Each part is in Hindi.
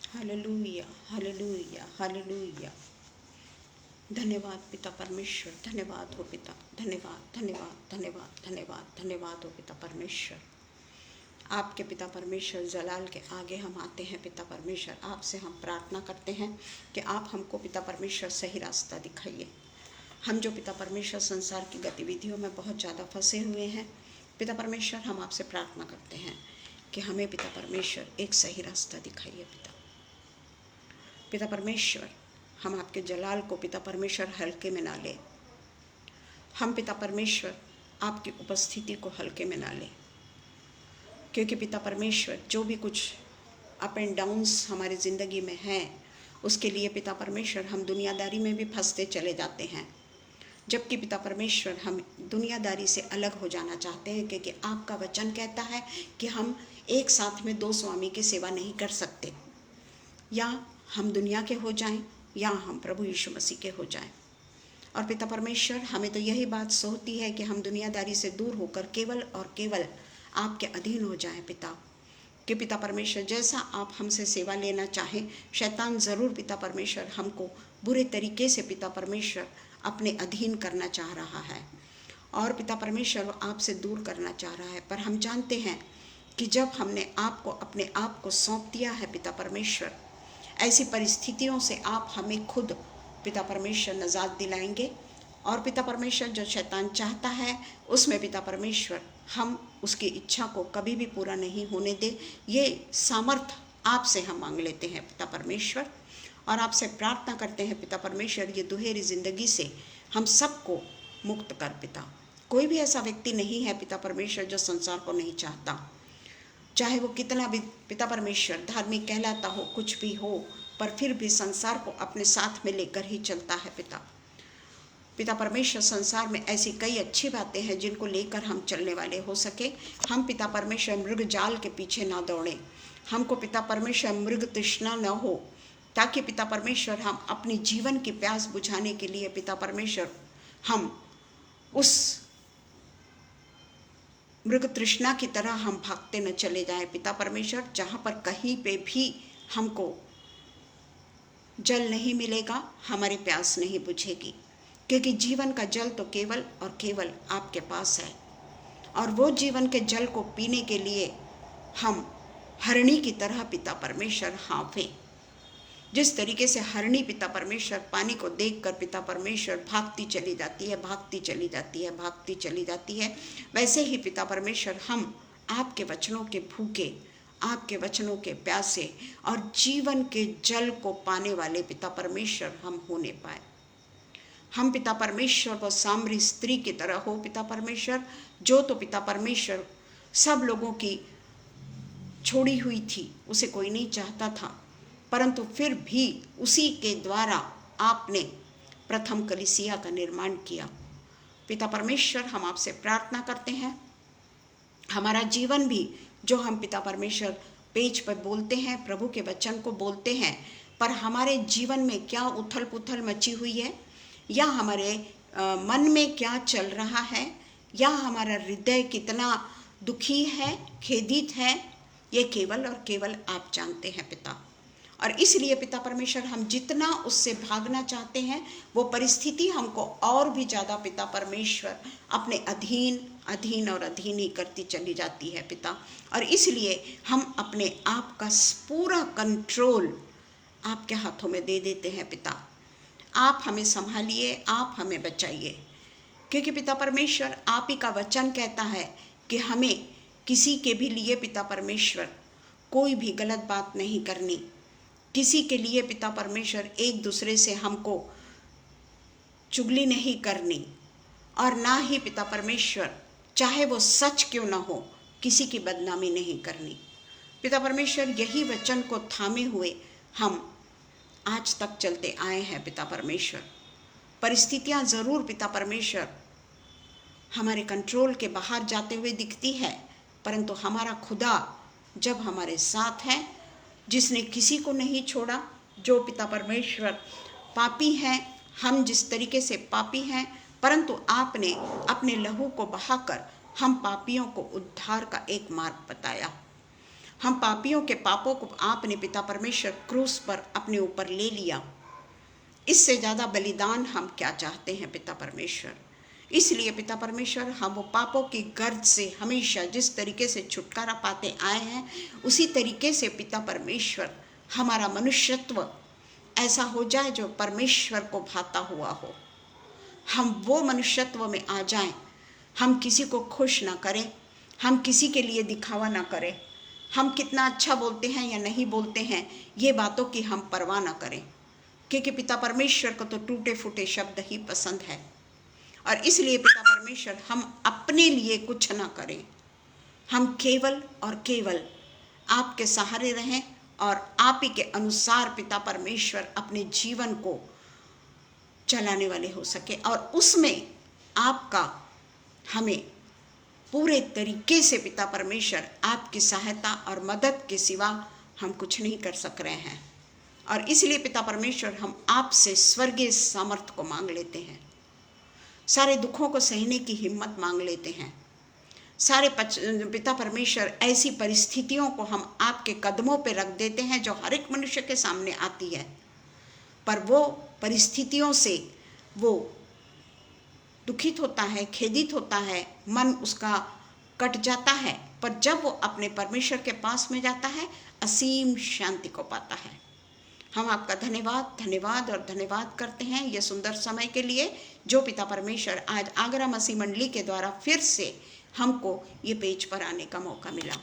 Hallelujah, hallelujah, hallelujah. धन्यवाद पिता परमेश्वर, धन्यवाद हो पिता, धन्यवाद, धन्यवाद, धन्यवाद, धन्यवाद, धन्यवाद हो पिता परमेश्वर। आपके पिता परमेश्वर जलाल के आगे हम आते हैं पिता परमेश्वर, आपसे हम प्रार्थना करते हैं कि आप हमको पिता परमेश्वर सही रास्ता दिखाइए। हम जो पिता परमेश्वर संसार की गतिविधियों में बहुत ज़्यादा फंसे हुए हैं पिता परमेश्वर, हम आपसे प्रार्थना करते हैं कि हमें पिता परमेश्वर एक सही रास्ता दिखाइए। पिता परमेश्वर, हम आपके जलाल को पिता परमेश्वर हल्के में ना लें। हम पिता परमेश्वर आपकी उपस्थिति को हल्के में ना लें, क्योंकि पिता परमेश्वर जो भी कुछ अप एंड डाउन्स हमारी ज़िंदगी में हैं, उसके लिए पिता परमेश्वर हम दुनियादारी में भी फंसते चले जाते हैं। जबकि पिता परमेश्वर हम दुनियादारी से अलग हो जाना चाहते हैं, क्योंकि आपका वचन कहता है कि हम एक साथ में दो स्वामी की सेवा नहीं कर सकते। या हम दुनिया के हो जाएं या हम प्रभु यीशु मसीह के हो जाएं। और पिता परमेश्वर, हमें तो यही बात सोचती है कि हम दुनियादारी से दूर होकर केवल और केवल आपके अधीन हो जाएं पिता। कि पिता परमेश्वर जैसा आप हमसे सेवा लेना चाहें, शैतान ज़रूर पिता परमेश्वर हमको बुरे तरीके से पिता परमेश्वर अपने अधीन करना चाह रहा है और पिता परमेश्वर वो आपसे दूर करना चाह रहा है। पर हम जानते हैं कि जब हमने आपको अपने आप को सौंप दिया है पिता परमेश्वर, ऐसी परिस्थितियों से आप हमें खुद पिता परमेश्वर नजात दिलाएंगे। और पिता परमेश्वर जो शैतान चाहता है उसमें पिता परमेश्वर हम उसकी इच्छा को कभी भी पूरा नहीं होने दे। ये सामर्थ आपसे हम मांग लेते हैं पिता परमेश्वर, और आपसे प्रार्थना करते हैं पिता परमेश्वर, ये दुहेरी ज़िंदगी से हम सबको मुक्त कर पिता। कोई भी ऐसा व्यक्ति नहीं है पिता परमेश्वर जो संसार को नहीं चाहता, चाहे वो कितना भी पिता परमेश्वर धार्मिक कहलाता हो, कुछ भी हो, पर फिर भी संसार को अपने साथ में लेकर ही चलता है पिता परमेश्वर। संसार में ऐसी कई अच्छी बातें हैं जिनको लेकर हम चलने वाले हो सके। हम पिता परमेश्वर मृग जाल के पीछे ना दौड़ें, हमको पिता परमेश्वर मृग तृष्णा न हो, ताकि पिता परमेश्वर हम अपनी जीवन की प्यास बुझाने के लिए पिता परमेश्वर हम उस मृग तृष्णा की तरह हम भागते न चले जाएं पिता परमेश्वर, जहाँ पर कहीं पे भी हमको जल नहीं मिलेगा, हमारी प्यास नहीं बुझेगी, क्योंकि जीवन का जल तो केवल और केवल आपके पास है। और वो जीवन के जल को पीने के लिए हम हरणी की तरह पिता परमेश्वर हाँफें। जिस तरीके से हरणी पिता परमेश्वर पानी को देखकर पिता परमेश्वर भागती चली जाती है, भागती चली जाती है, भागती चली जाती है, वैसे ही पिता परमेश्वर हम आपके वचनों के भूखे, आपके वचनों के प्यासे और जीवन के जल को पाने वाले पिता परमेश्वर हम होने पाए। हम पिता परमेश्वर वो सामरी स्त्री की तरह हो पिता परमेश्वर, जो तो पिता परमेश्वर सब लोगों की छोड़ी हुई थी, उसे कोई नहीं चाहता था, परंतु फिर भी उसी के द्वारा आपने प्रथम कलीसिया का निर्माण किया। पिता परमेश्वर, हम आपसे प्रार्थना करते हैं, हमारा जीवन भी जो हम पिता परमेश्वर पेज पर बोलते हैं, प्रभु के वचन को बोलते हैं, पर हमारे जीवन में क्या उथल पुथल मची हुई है, या हमारे मन में क्या चल रहा है, या हमारा हृदय कितना दुखी है, खेदित है, ये केवल और केवल आप जानते हैं पिता। और इसलिए पिता परमेश्वर हम जितना उससे भागना चाहते हैं, वो परिस्थिति हमको और भी ज़्यादा पिता परमेश्वर अपने अधीन अधीन और अधीन ही करती चली जाती है पिता। और इसलिए हम अपने आप का पूरा कंट्रोल आपके हाथों में दे देते हैं पिता। आप हमें संभालिए, आप हमें बचाइए, क्योंकि पिता परमेश्वर आप ही का वचन कहता है कि हमें किसी के भी लिए पिता परमेश्वर कोई भी गलत बात नहीं करनी, किसी के लिए पिता परमेश्वर एक दूसरे से हमको चुगली नहीं करनी, और ना ही पिता परमेश्वर चाहे वो सच क्यों ना हो किसी की बदनामी नहीं करनी। पिता परमेश्वर यही वचन को थामे हुए हम आज तक चलते आए हैं पिता परमेश्वर। परिस्थितियां ज़रूर पिता परमेश्वर हमारे कंट्रोल के बाहर जाते हुए दिखती है, परंतु हमारा खुदा जब हमारे साथ है, जिसने किसी को नहीं छोड़ा, जो पिता परमेश्वर पापी हैं, हम जिस तरीके से पापी हैं, परंतु आपने अपने लहू को बहाकर हम पापियों को उद्धार का एक मार्ग बताया। हम पापियों के पापों को आपने पिता परमेश्वर क्रूस पर अपने ऊपर ले लिया। इससे ज़्यादा बलिदान हम क्या चाहते हैं पिता परमेश्वर। इसलिए पिता परमेश्वर, हम वो पापों की गर्द से हमेशा जिस तरीके से छुटकारा पाते आए हैं, उसी तरीके से पिता परमेश्वर हमारा मनुष्यत्व ऐसा हो जाए जो परमेश्वर को भाता हुआ हो। हम वो मनुष्यत्व में आ जाएं। हम किसी को खुश ना करें, हम किसी के लिए दिखावा ना करें, हम कितना अच्छा बोलते हैं या नहीं बोलते हैं ये बातों की हम परवाह ना करें, क्योंकि पिता परमेश्वर को तो टूटे फूटे शब्द ही पसंद है। और इसलिए पिता परमेश्वर, हम अपने लिए कुछ ना करें, हम केवल और केवल आपके सहारे रहें और आप ही के अनुसार पिता परमेश्वर अपने जीवन को चलाने वाले हो सके, और उसमें आपका हमें पूरे तरीके से पिता परमेश्वर आपकी सहायता और मदद के सिवा हम कुछ नहीं कर सक रहे हैं। और इसलिए पिता परमेश्वर, हम आपसे स्वर्गीय सामर्थ्य को मांग लेते हैं, सारे दुखों को सहने की हिम्मत मांग लेते हैं। सारे पिता परमेश्वर, ऐसी परिस्थितियों को हम आपके कदमों पे रख देते हैं जो हर एक मनुष्य के सामने आती है, पर वो परिस्थितियों से वो दुखित होता है, खेदित होता है, मन उसका कट जाता है, पर जब वो अपने परमेश्वर के पास में जाता है, असीम शांति को पाता है। हम आपका धन्यवाद धन्यवाद और धन्यवाद करते हैं ये सुंदर समय के लिए, जो पिता परमेश्वर आज आगरा मसीह मंडली के द्वारा फिर से हमको ये पेज पर आने का मौका मिला।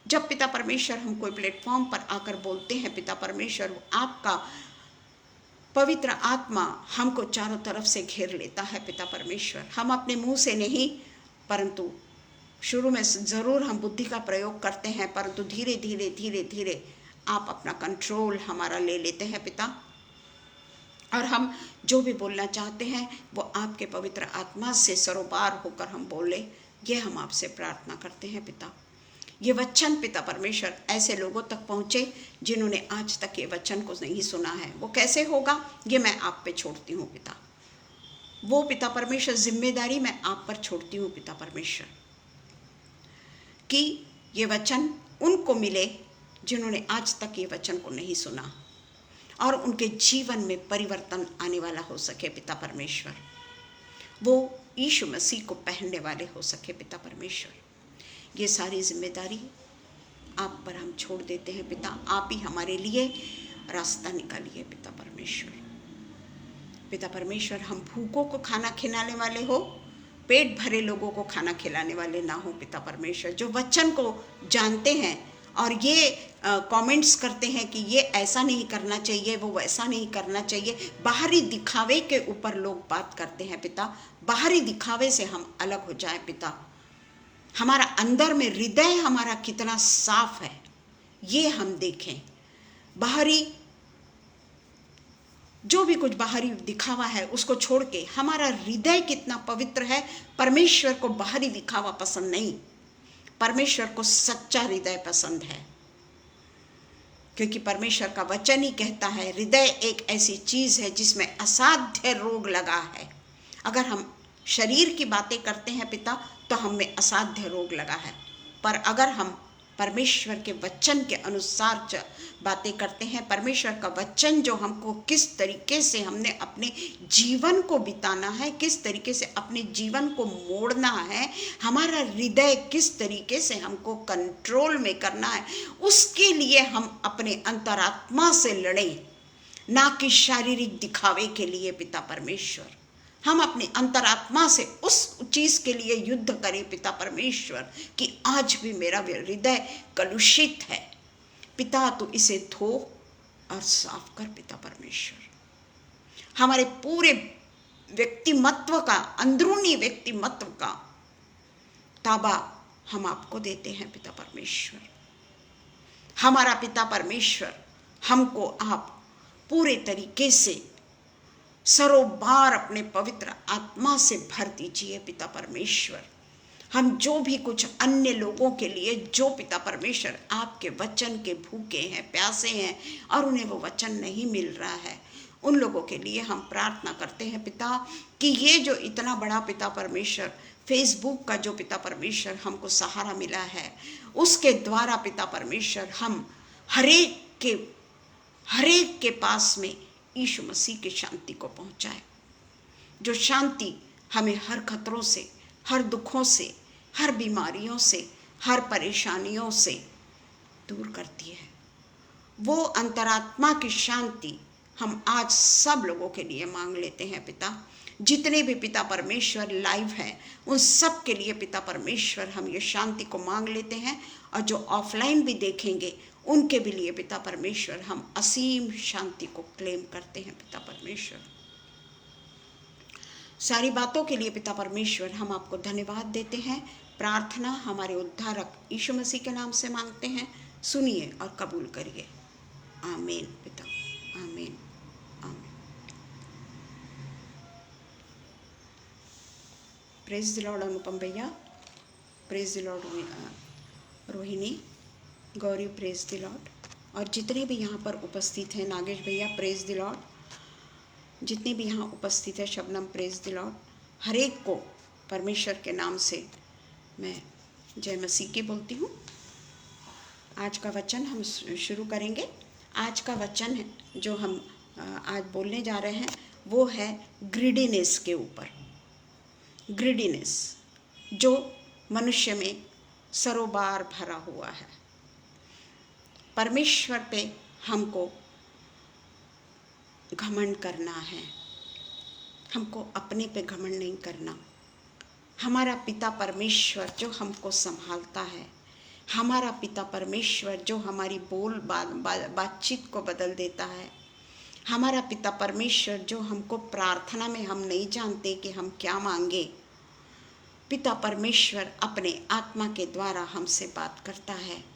जब पिता परमेश्वर हम कोई प्लेटफॉर्म पर आकर बोलते हैं पिता परमेश्वर, आपका पवित्र आत्मा हमको चारों तरफ से घेर लेता है पिता परमेश्वर। हम अपने मुंह से नहीं, परंतु शुरू में ज़रूर हम बुद्धि का प्रयोग करते हैं, परंतु धीरे धीरे धीरे धीरे आप अपना कंट्रोल हमारा ले लेते हैं पिता, और हम जो भी बोलना चाहते हैं वो आपके पवित्र आत्मा से सरोबार होकर हम बोले, ये हम आपसे प्रार्थना करते हैं पिता। ये वचन पिता परमेश्वर ऐसे लोगों तक पहुँचे जिन्होंने आज तक ये वचन को नहीं सुना है। वो कैसे होगा ये मैं आप पे छोड़ती हूँ पिता। वो पिता परमेश्वर जिम्मेदारी मैं आप पर छोड़ती हूँ पिता परमेश्वर, कि ये वचन उनको मिले जिन्होंने आज तक ये वचन को नहीं सुना, और उनके जीवन में परिवर्तन आने वाला हो सके पिता परमेश्वर। वो यीशु मसीह को पहनने वाले हो सके पिता परमेश्वर। ये सारी जिम्मेदारी आप पर हम छोड़ देते हैं पिता। आप ही हमारे लिए रास्ता निकालिए पिता परमेश्वर। पिता परमेश्वर, हम भूखों को खाना खिलाने वाले हो, पेट भरे लोगों को खाना खिलाने वाले ना हो पिता परमेश्वर, जो वचन को जानते हैं और ये कमेंट्स करते हैं कि ये ऐसा नहीं करना चाहिए, वो वैसा नहीं करना चाहिए। बाहरी दिखावे के ऊपर लोग बात करते हैं पिता। बाहरी दिखावे से हम अलग हो जाए पिता। हमारा अंदर में हृदय हमारा कितना साफ है ये हम देखें। बाहरी जो भी कुछ बाहरी दिखावा है उसको छोड़ के हमारा हृदय कितना पवित्र है। परमेश्वर को बाहरी दिखावा पसंद नहीं, परमेश्वर को सच्चा हृदय पसंद है, क्योंकि परमेश्वर का वचन ही कहता है हृदय एक ऐसी चीज है जिसमें असाध्य रोग लगा है। अगर हम शरीर की बातें करते हैं पिता तो हम में असाध्य रोग लगा है, पर अगर हम परमेश्वर के वचन के अनुसार बातें करते हैं, परमेश्वर का वचन जो हमको किस तरीके से हमने अपने जीवन को बिताना है, किस तरीके से अपने जीवन को मोड़ना है, हमारा हृदय किस तरीके से हमको कंट्रोल में करना है, उसके लिए हम अपने अंतरात्मा से लड़ें, ना कि शारीरिक दिखावे के लिए पिता परमेश्वर। हम अपनी अंतरात्मा से उस चीज के लिए युद्ध करें पिता परमेश्वर कि आज भी मेरा हृदय कलुषित है पिता, तो इसे धो और साफ कर पिता परमेश्वर। हमारे पूरे व्यक्तिमत्व का, अंदरूनी व्यक्तिमत्व का ताबा हम आपको देते हैं पिता परमेश्वर। हमारा पिता परमेश्वर, हमको आप पूरे तरीके से सरोबार अपने पवित्र आत्मा से भर दीजिए पिता परमेश्वर। हम जो भी कुछ अन्य लोगों के लिए, जो पिता परमेश्वर आपके वचन के भूखे हैं, प्यासे हैं और उन्हें वो वचन नहीं मिल रहा है, उन लोगों के लिए हम प्रार्थना करते हैं पिता कि ये जो इतना बड़ा पिता परमेश्वर फेसबुक का जो पिता परमेश्वर हमको सहारा मिला है, उसके द्वारा पिता परमेश्वर हम हरेक के पास में यीशु मसीह की शांति को पहुंचाए, जो शांति हमें हर खतरों से, हर दुखों से, हर बीमारियों से, हर परेशानियों से दूर करती है। वो अंतरात्मा की शांति हम आज सब लोगों के लिए मांग लेते हैं पिता। जितने भी पिता परमेश्वर लाइव हैं उन सब के लिए पिता परमेश्वर हम ये शांति को मांग लेते हैं, और जो ऑफलाइन भी देखेंगे उनके भी लिए पिता परमेश्वर हम असीम शांति को क्लेम करते हैं पिता परमेश्वर। सारी बातों के लिए पिता परमेश्वर हम आपको धन्यवाद देते हैं। प्रार्थना हमारे उद्धारक यीशु मसीह के नाम से मांगते हैं, सुनिए और कबूल करिए। आमीन पिता, आमीन, आमीन। प्रेज द लॉर्ड अनुपम भैया, praise the Lord Rohini, Gauri, praise the Lord. और जितने भी यहाँ पर उपस्थित हैं, नागेश भैया प्रेज द लॉर्ड, जितने भी यहाँ उपस्थित है, शबनम प्रेज द लॉर्ड, हर एक को परमेश्वर के नाम से मैं जय मसीह की बोलती हूँ। आज का वचन हम शुरू करेंगे। आज का वचन है जो हम आज बोलने जा रहे हैं वो है ग्रीडीनेस के ऊपर। ग्रीडीनेस जो मनुष्य में सरोबार भरा हुआ है। परमेश्वर पे हमको घमंड करना है, हमको अपने पे घमंड नहीं करना। हमारा पिता परमेश्वर जो हमको संभालता है, हमारा पिता परमेश्वर जो हमारी बातचीत को बदल देता है, हमारा पिता परमेश्वर जो हमको प्रार्थना में हम नहीं जानते कि हम क्या मांगे, पिता परमेश्वर अपने आत्मा के द्वारा हमसे बात करता है।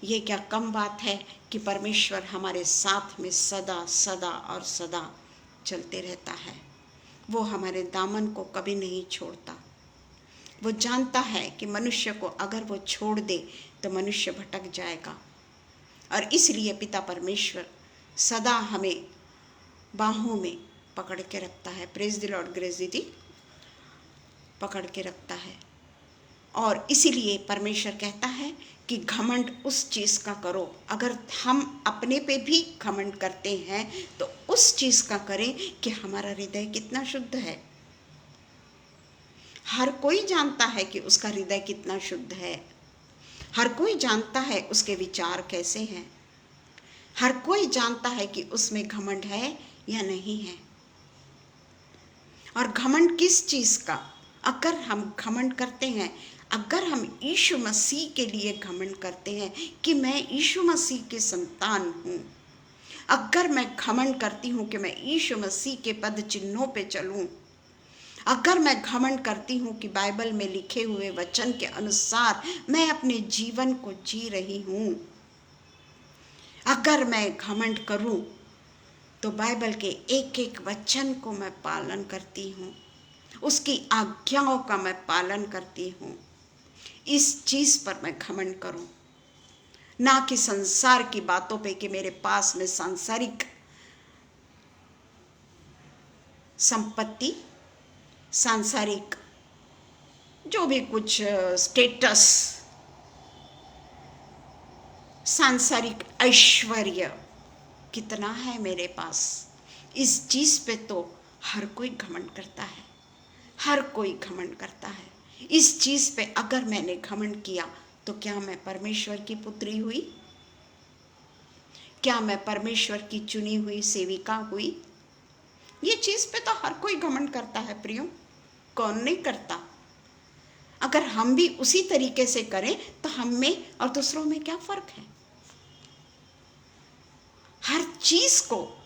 ये क्या कम बात है कि परमेश्वर हमारे साथ में सदा सदा और सदा चलते रहता है। वो हमारे दामन को कभी नहीं छोड़ता। वो जानता है कि मनुष्य को अगर वो छोड़ दे तो मनुष्य भटक जाएगा, और इसलिए पिता परमेश्वर सदा हमें बाहों में पकड़ के रखता है। प्रेज द लॉर्ड ग्रेस दीदी, पकड़ के रखता है। और इसीलिए परमेश्वर कहता है कि घमंड उस चीज़ का करो, अगर हम अपने पे भी घमंड करते हैं तो उस चीज़ का करें कि हमारा हृदय कितना शुद्ध है। हर कोई जानता है कि उसका हृदय कितना शुद्ध है, हर कोई जानता है उसके विचार कैसे हैं, हर कोई जानता है कि उसमें घमंड है या नहीं है। और घमंड किस चीज़ का? अगर हम घमंड करते हैं, अगर हम यीशु मसीह के लिए घमंड करते हैं कि मैं यीशु मसीह के संतान हूँ, अगर मैं घमंड करती हूँ कि मैं यीशु मसीह के पद चिन्हों पे चलूँ, अगर मैं घमंड करती हूँ कि बाइबल में लिखे हुए वचन के अनुसार मैं अपने जीवन को जी रही हूँ, अगर मैं घमंड करूँ तो बाइबल के एक एक वचन को मैं पालन करती हूँ, उसकी आज्ञाओं का मैं पालन करती हूँ, इस चीज़ पर मैं घमंड करूँ, ना कि संसार की बातों पे कि मेरे पास में सांसारिक संपत्ति, सांसारिक जो भी कुछ स्टेटस, सांसारिक ऐश्वर्य कितना है मेरे पास, इस चीज़ पे तो हर कोई घमंड करता है, हर कोई घमंड करता है। इस चीज़ पे अगर मैंने घमंड किया तो क्या मैं परमेश्वर की पुत्री हुई? क्या मैं परमेश्वर की चुनी हुई सेविका हुई? ये चीज़ पे तो हर कोई घमंड करता है प्रियो, कौन नहीं करता? अगर हम भी उसी तरीके से करें तो हम में और दूसरों में क्या फ़र्क है? हर चीज़ को,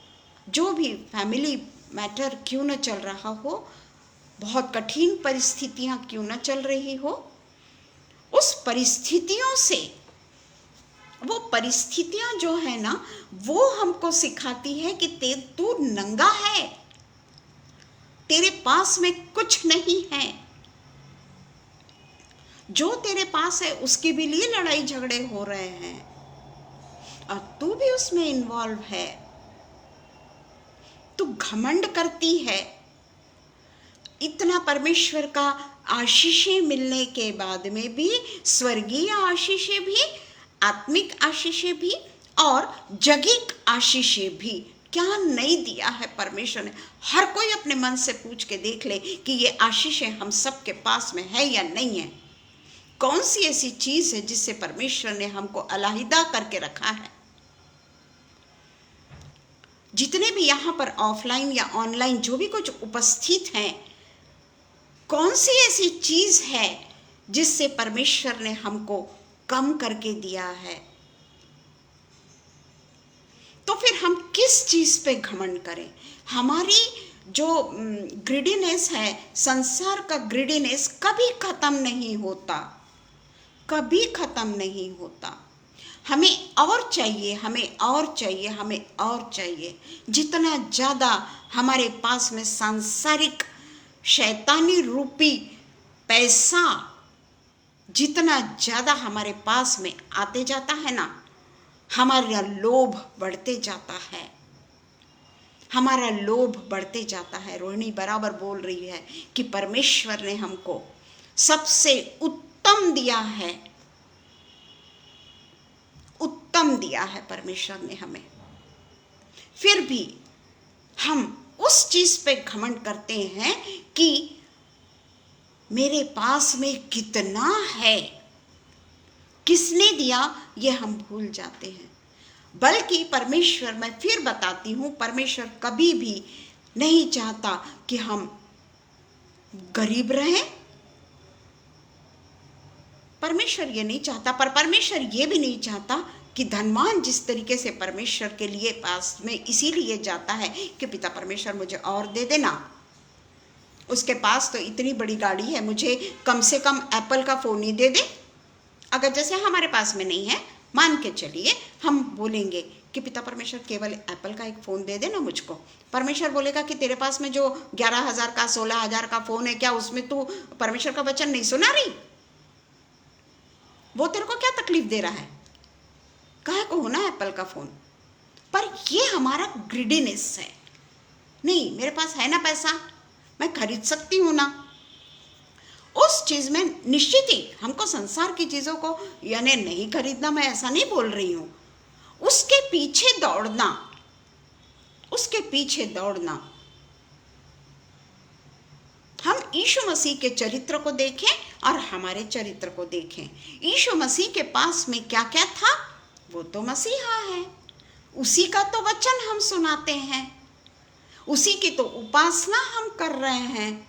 जो भी फैमिली मैटर क्यों न चल रहा हो, बहुत कठिन परिस्थितियां क्यों न चल रही हो, उस परिस्थितियों से, वो परिस्थितियां जो है ना, वो हमको सिखाती है कि तू नंगा है, तेरे पास में कुछ नहीं है, जो तेरे पास है उसके भी लिए लड़ाई झगड़े हो रहे हैं और तू भी उसमें इन्वॉल्व है। तू घमंड करती है। इतना परमेश्वर का आशीषें मिलने के बाद में भी, स्वर्गीय आशीषें भी, आत्मिक आशीषें भी और जगीक आशीषें भी, क्या नहीं दिया है परमेश्वर ने। हर कोई अपने मन से पूछ के देख ले कि ये आशीषें हम सबके पास में है या नहीं है। कौन सी ऐसी चीज है जिससे परमेश्वर ने हमको अलहदा करके रखा है। जितने भी यहाँ पर ऑफलाइन या ऑनलाइन जो भी कुछ उपस्थित हैं, कौन सी ऐसी चीज है जिससे परमेश्वर ने हमको कम करके दिया है। तो फिर हम किस चीज पे घमंड करें। हमारी जो ग्रीडीनेस है, संसार का ग्रीडीनेस कभी खत्म नहीं होता, कभी खत्म नहीं होता। हमें और चाहिए, हमें और चाहिए, हमें और चाहिए। जितना ज़्यादा हमारे पास में सांसारिक शैतानी रूपी पैसा जितना ज़्यादा हमारे पास में आते जाता है ना, हमारा लोभ बढ़ते जाता है, हमारा लोभ बढ़ते जाता है। रोहिणी बराबर बोल रही है कि परमेश्वर ने हमको सबसे उत्तम दिया है, उत्तम दिया है परमेश्वर ने हमें। फिर भी हम उस चीज पे घमंड करते हैं कि मेरे पास में कितना है, किसने दिया, ये हम भूल जाते हैं। बल्कि परमेश्वर, मैं फिर बताती हूँ, परमेश्वर कभी भी नहीं चाहता कि हम गरीब रहें। परमेश्वर ये नहीं चाहता। पर परमेश्वर ये भी नहीं चाहता कि धनवान जिस तरीके से परमेश्वर के लिए पास में इसीलिए जाता है कि पिता परमेश्वर मुझे और दे देना, उसके पास तो इतनी बड़ी गाड़ी है, मुझे कम से कम एप्पल का फ़ोन ही दे दे। अगर जैसे हमारे पास में नहीं है, मान के चलिए हम बोलेंगे कि पिता परमेश्वर केवल एप्पल का एक फ़ोन दे देना मुझको। परमेश्वर बोलेगा कि तेरे पास में जो 11,000 का 16,000 का फ़ोन है, क्या उसमें तू परमेश्वर का वचन नहीं सुना रही? वो तेरे को क्या तकलीफ दे रहा है? काहे को होना एप्पल का फ़ोन? पर ये हमारा ग्रीडीनेस है। नहीं, मेरे पास है ना पैसा, मैं खरीद सकती हूँ ना। उस चीज़ में निश्चित ही हमको संसार की चीज़ों को यानी नहीं खरीदना, मैं ऐसा नहीं बोल रही हूँ। उसके पीछे दौड़ना, उसके पीछे दौड़ना। हम यीशु मसीह के चरित्र को देखें और हमारे चरित्र को देखें। यीशु मसीह के पास में क्या क्या था, वो तो मसीहा है, उसी का तो वचन हम सुनाते हैं, उसी की तो उपासना हम कर रहे हैं,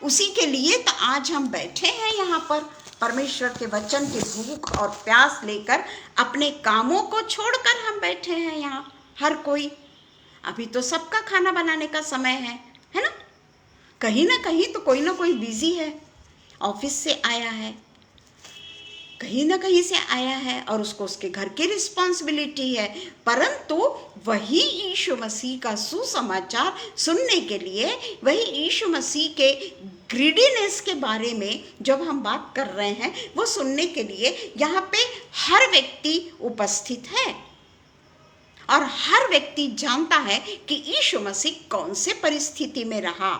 उसी के लिए तो आज हम बैठे हैं यहाँ पर, परमेश्वर के वचन की भूख और प्यास लेकर। अपने कामों को छोड़कर हम बैठे हैं यहाँ, हर कोई। अभी तो सबका खाना बनाने का समय है ना? कहीं ना कहीं तो कोई ना कोई बिजी है, ऑफिस से आया है, कहीं ना कहीं से आया है और उसको उसके घर की रिस्पॉन्सिबिलिटी है। परंतु वही यीशु मसीह का सुसमाचार सुनने के लिए, वही यीशु मसीह के ग्रीडीनेस के बारे में जब हम बात कर रहे हैं, वो सुनने के लिए यहाँ पे हर व्यक्ति उपस्थित है और हर व्यक्ति जानता है कि यीशु मसीह कौन से परिस्थिति में रहा।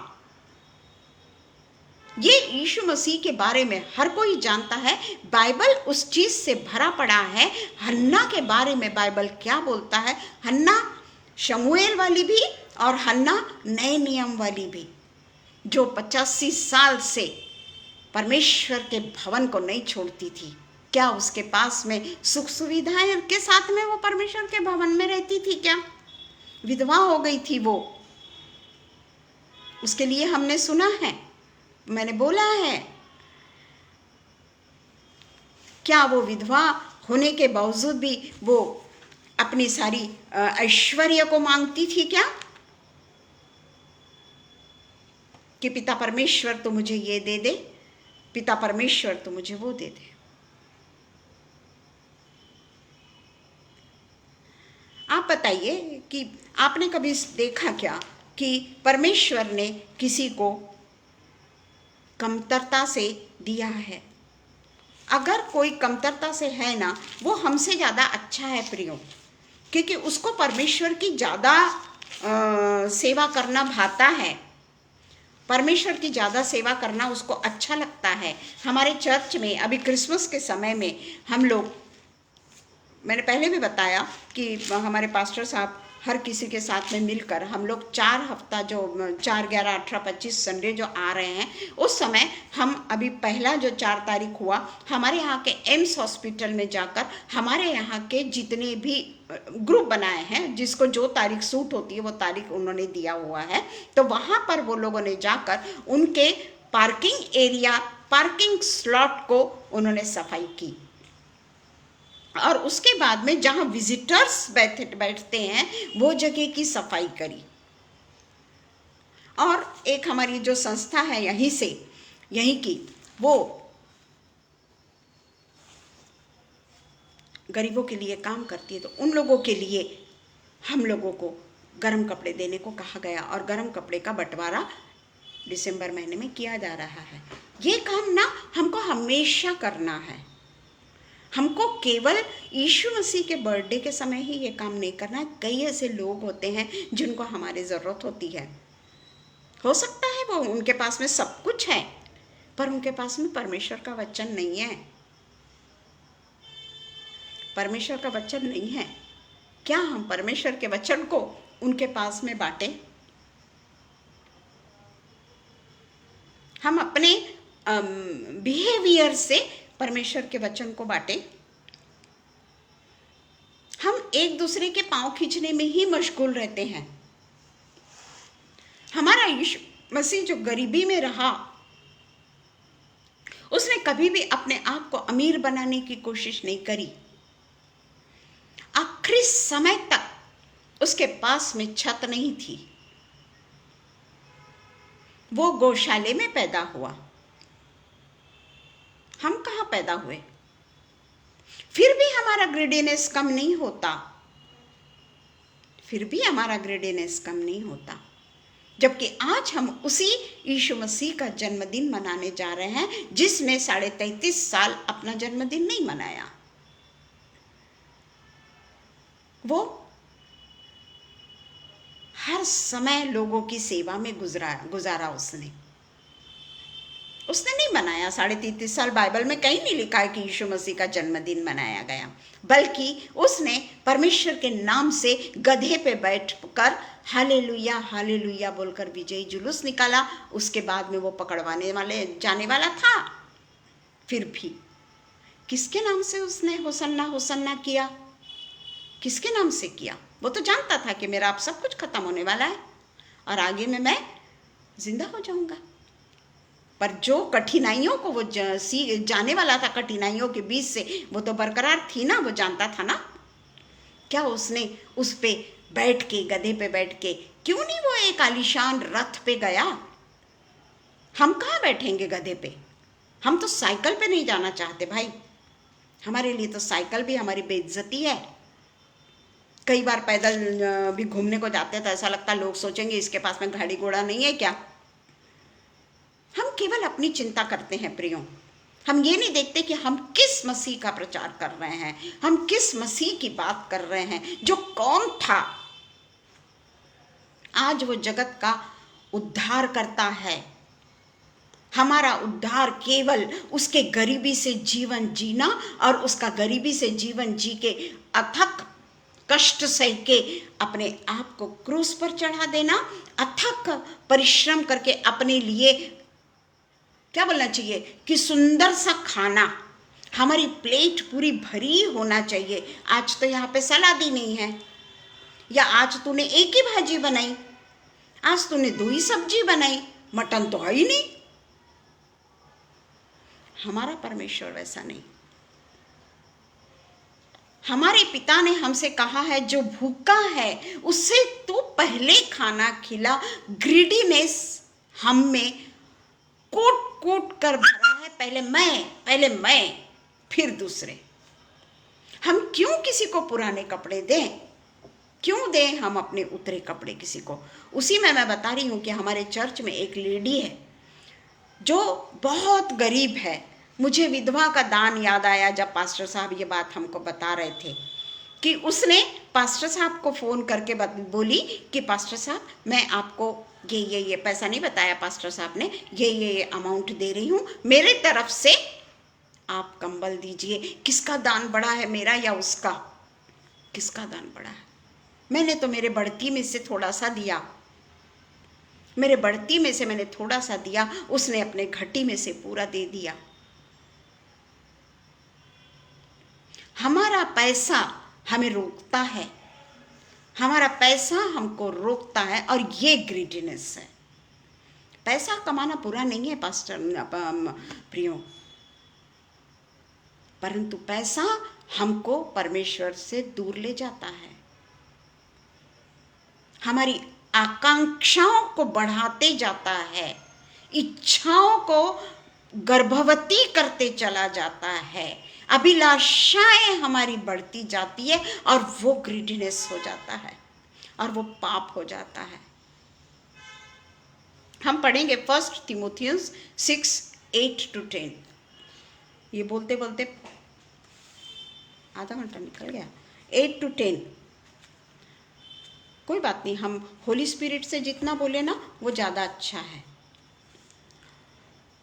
ये यीशु मसीह के बारे में हर कोई जानता है। बाइबल उस चीज से भरा पड़ा है। हन्ना के बारे में बाइबल क्या बोलता है? हन्ना शमूएल वाली भी और हन्ना नए नियम वाली भी, जो 85 साल से परमेश्वर के भवन को नहीं छोड़ती थी। क्या उसके पास में सुख सुविधाएं के साथ में वो परमेश्वर के भवन में रहती थी? क्या विधवा हो गई थी वो? उसके लिए हमने सुना है, मैंने बोला है। क्या वो विधवा होने के बावजूद भी वो अपनी सारी ऐश्वर्य को मांगती थी क्या कि पिता परमेश्वर तो मुझे ये दे दे, पिता परमेश्वर तो मुझे वो दे दे? आप बताइए कि आपने कभी देखा क्या कि परमेश्वर ने किसी को कमतरता से दिया है? अगर कोई कमतरता से है ना, वो हमसे ज़्यादा अच्छा है प्रियो, क्योंकि उसको परमेश्वर की ज़्यादा सेवा करना भाता है, परमेश्वर की ज़्यादा सेवा करना उसको अच्छा लगता है। हमारे चर्च में अभी क्रिसमस के समय में हम लोग, मैंने पहले भी बताया कि हमारे पास्टर साहब हर किसी के साथ में मिलकर हम लोग 4 हफ्ता जो 4, 11, 18, 25 संडे जो आ रहे हैं, उस समय हम अभी पहला जो 4 तारीख हुआ, हमारे यहाँ के एम्स हॉस्पिटल में जाकर हमारे यहाँ के जितने भी ग्रुप बनाए हैं, जिसको जो तारीख सूट होती है वो तारीख उन्होंने दिया हुआ है, तो वहाँ पर वो लोगों ने जाकर उनके पार्किंग एरिया, पार्किंग स्लॉट को उन्होंने सफाई की, और उसके बाद में जहाँ विजिटर्स बैठते हैं वो जगह की सफाई करी। और एक हमारी जो संस्था है यहीं की, वो गरीबों के लिए काम करती है, तो उन लोगों के लिए हम लोगों को गर्म कपड़े देने को कहा गया, और गर्म कपड़े का बंटवारा दिसंबर महीने में किया जा रहा है। ये काम ना हमको हमेशा करना है, हमको केवल यीशु मसीह के बर्थडे के समय ही ये काम नहीं करना है। कई ऐसे लोग होते हैं जिनको हमारी ज़रूरत होती है, हो सकता है वो उनके पास में सब कुछ है, पर उनके पास में परमेश्वर का वचन नहीं है, परमेश्वर का वचन नहीं है। क्या हम परमेश्वर के वचन को उनके पास में बांटें? हम अपने बिहेवियर से परमेश्वर के वचन को बांटे। हम एक दूसरे के पांव खींचने में ही मशगूल रहते हैं। हमारा यीशु मसीह जो गरीबी में रहा, उसने कभी भी अपने आप को अमीर बनाने की कोशिश नहीं करी। आखिरी समय तक उसके पास में छत नहीं थी। वो गौशाले में पैदा हुआ। हम कहाँ पैदा हुए? फिर भी हमारा ग्रेडीनेस कम नहीं होता, फिर भी हमारा ग्रेडीनेस कम नहीं होता, जबकि आज हम उसी यीशु मसीह का जन्मदिन मनाने जा रहे हैं जिसने 33.5 साल अपना जन्मदिन नहीं मनाया। वो हर समय लोगों की सेवा में गुजारा उसने नहीं मनाया 33.5 साल। बाइबल में कहीं नहीं लिखा है कि यीशु मसीह का जन्मदिन मनाया गया, बल्कि उसने परमेश्वर के नाम से गधे पे बैठकर हालेलुया हालेलुया बोलकर विजयी जुलूस निकाला। उसके बाद में वो पकड़वाने वाले जाने वाला था, फिर भी किसके नाम से उसने होसन्ना होसन्ना किया? किसके नाम से किया? वो तो जानता था कि मेरा अब सब कुछ खत्म होने वाला है और आगे में मैं जिंदा हो जाऊंगा, पर जो कठिनाइयों को वो जाने वाला था, कठिनाइयों के बीच से वो तो बरकरार थी ना, वो जानता था ना। क्या उसने उस पे बैठ के, गधे पे बैठ के, क्यों नहीं वो एक आलीशान रथ पे गया? हम कहाँ बैठेंगे गधे पे? हम तो साइकिल पे नहीं जाना चाहते भाई। हमारे लिए तो साइकिल भी हमारी बेइज्जती है। कई बार पैदल भी घूमने को जाते हैं तो ऐसा लगता है लोग सोचेंगे इसके पास में गाड़ी घोड़ा नहीं है क्या। हम केवल अपनी चिंता करते हैं प्रियो। हम ये नहीं देखते कि हम किस मसीह का प्रचार कर रहे हैं, हम किस मसीह की बात कर रहे हैं, जो कौन था, आज वो जगत का उद्धार करता है। हमारा उद्धार केवल उसके गरीबी से जीवन जीना और उसका गरीबी से जीवन जी के अथक कष्ट सह के अपने आप को क्रूस पर चढ़ा देना, अथक परिश्रम करके अपने लिए, क्या बोलना चाहिए कि सुंदर सा खाना, हमारी प्लेट पूरी भरी होना चाहिए। आज तो यहाँ पे सलाद ही नहीं है, या आज तूने एक ही भाजी बनाई, आज तूने 2 ही सब्जी बनाई, मटन तो है ही नहीं। हमारा परमेश्वर वैसा नहीं। हमारे पिता ने हमसे कहा है जो भूखा है उससे तू पहले खाना खिला। ग्रीडीनेस हम में कोट कोट कर भरा है, पहले मैं फिर दूसरे। हम क्यों किसी को पुराने कपड़े दें? क्यों दें हम अपने उतरे कपड़े किसी को? उसी में मैं बता रही हूँ कि हमारे चर्च में एक लेडी है जो बहुत गरीब है। मुझे विधवा का दान याद आया जब पास्टर साहब ये बात हमको बता रहे थे कि उसने पास्टर साहब को फ़ोन करके बोली कि पास्टर साहब मैं आपको ये पैसा नहीं बताया पास्टर साहब ने, ये अमाउंट दे रही हूँ, मेरे तरफ से आप कंबल दीजिए। किसका दान बड़ा है, मेरा या उसका? किसका दान बड़ा है? मैंने तो मेरे बढ़ती में से थोड़ा सा दिया, मेरे बढ़ती में से मैंने थोड़ा सा दिया, उसने अपने घटी में से पूरा दे दिया। हमारा पैसा हमें रोकता है, हमारा पैसा हमको रोकता है, और ये ग्रीडीनेस है। पैसा कमाना बुरा नहीं है पास्टर प्रियो, परंतु पैसा हमको परमेश्वर से दूर ले जाता है, हमारी आकांक्षाओं को बढ़ाते जाता है, इच्छाओं को गर्भवती करते चला जाता है, अभिलाषाएं हमारी बढ़ती जाती है, और वो ग्रीडीनेस हो जाता है और वो पाप हो जाता है। हम पढ़ेंगे 1 तिमोथियस 6:8-10। ये बोलते बोलते आधा घंटा निकल गया। 8-10, कोई बात नहीं, हम होली स्पिरिट से जितना बोले ना वो ज़्यादा अच्छा है।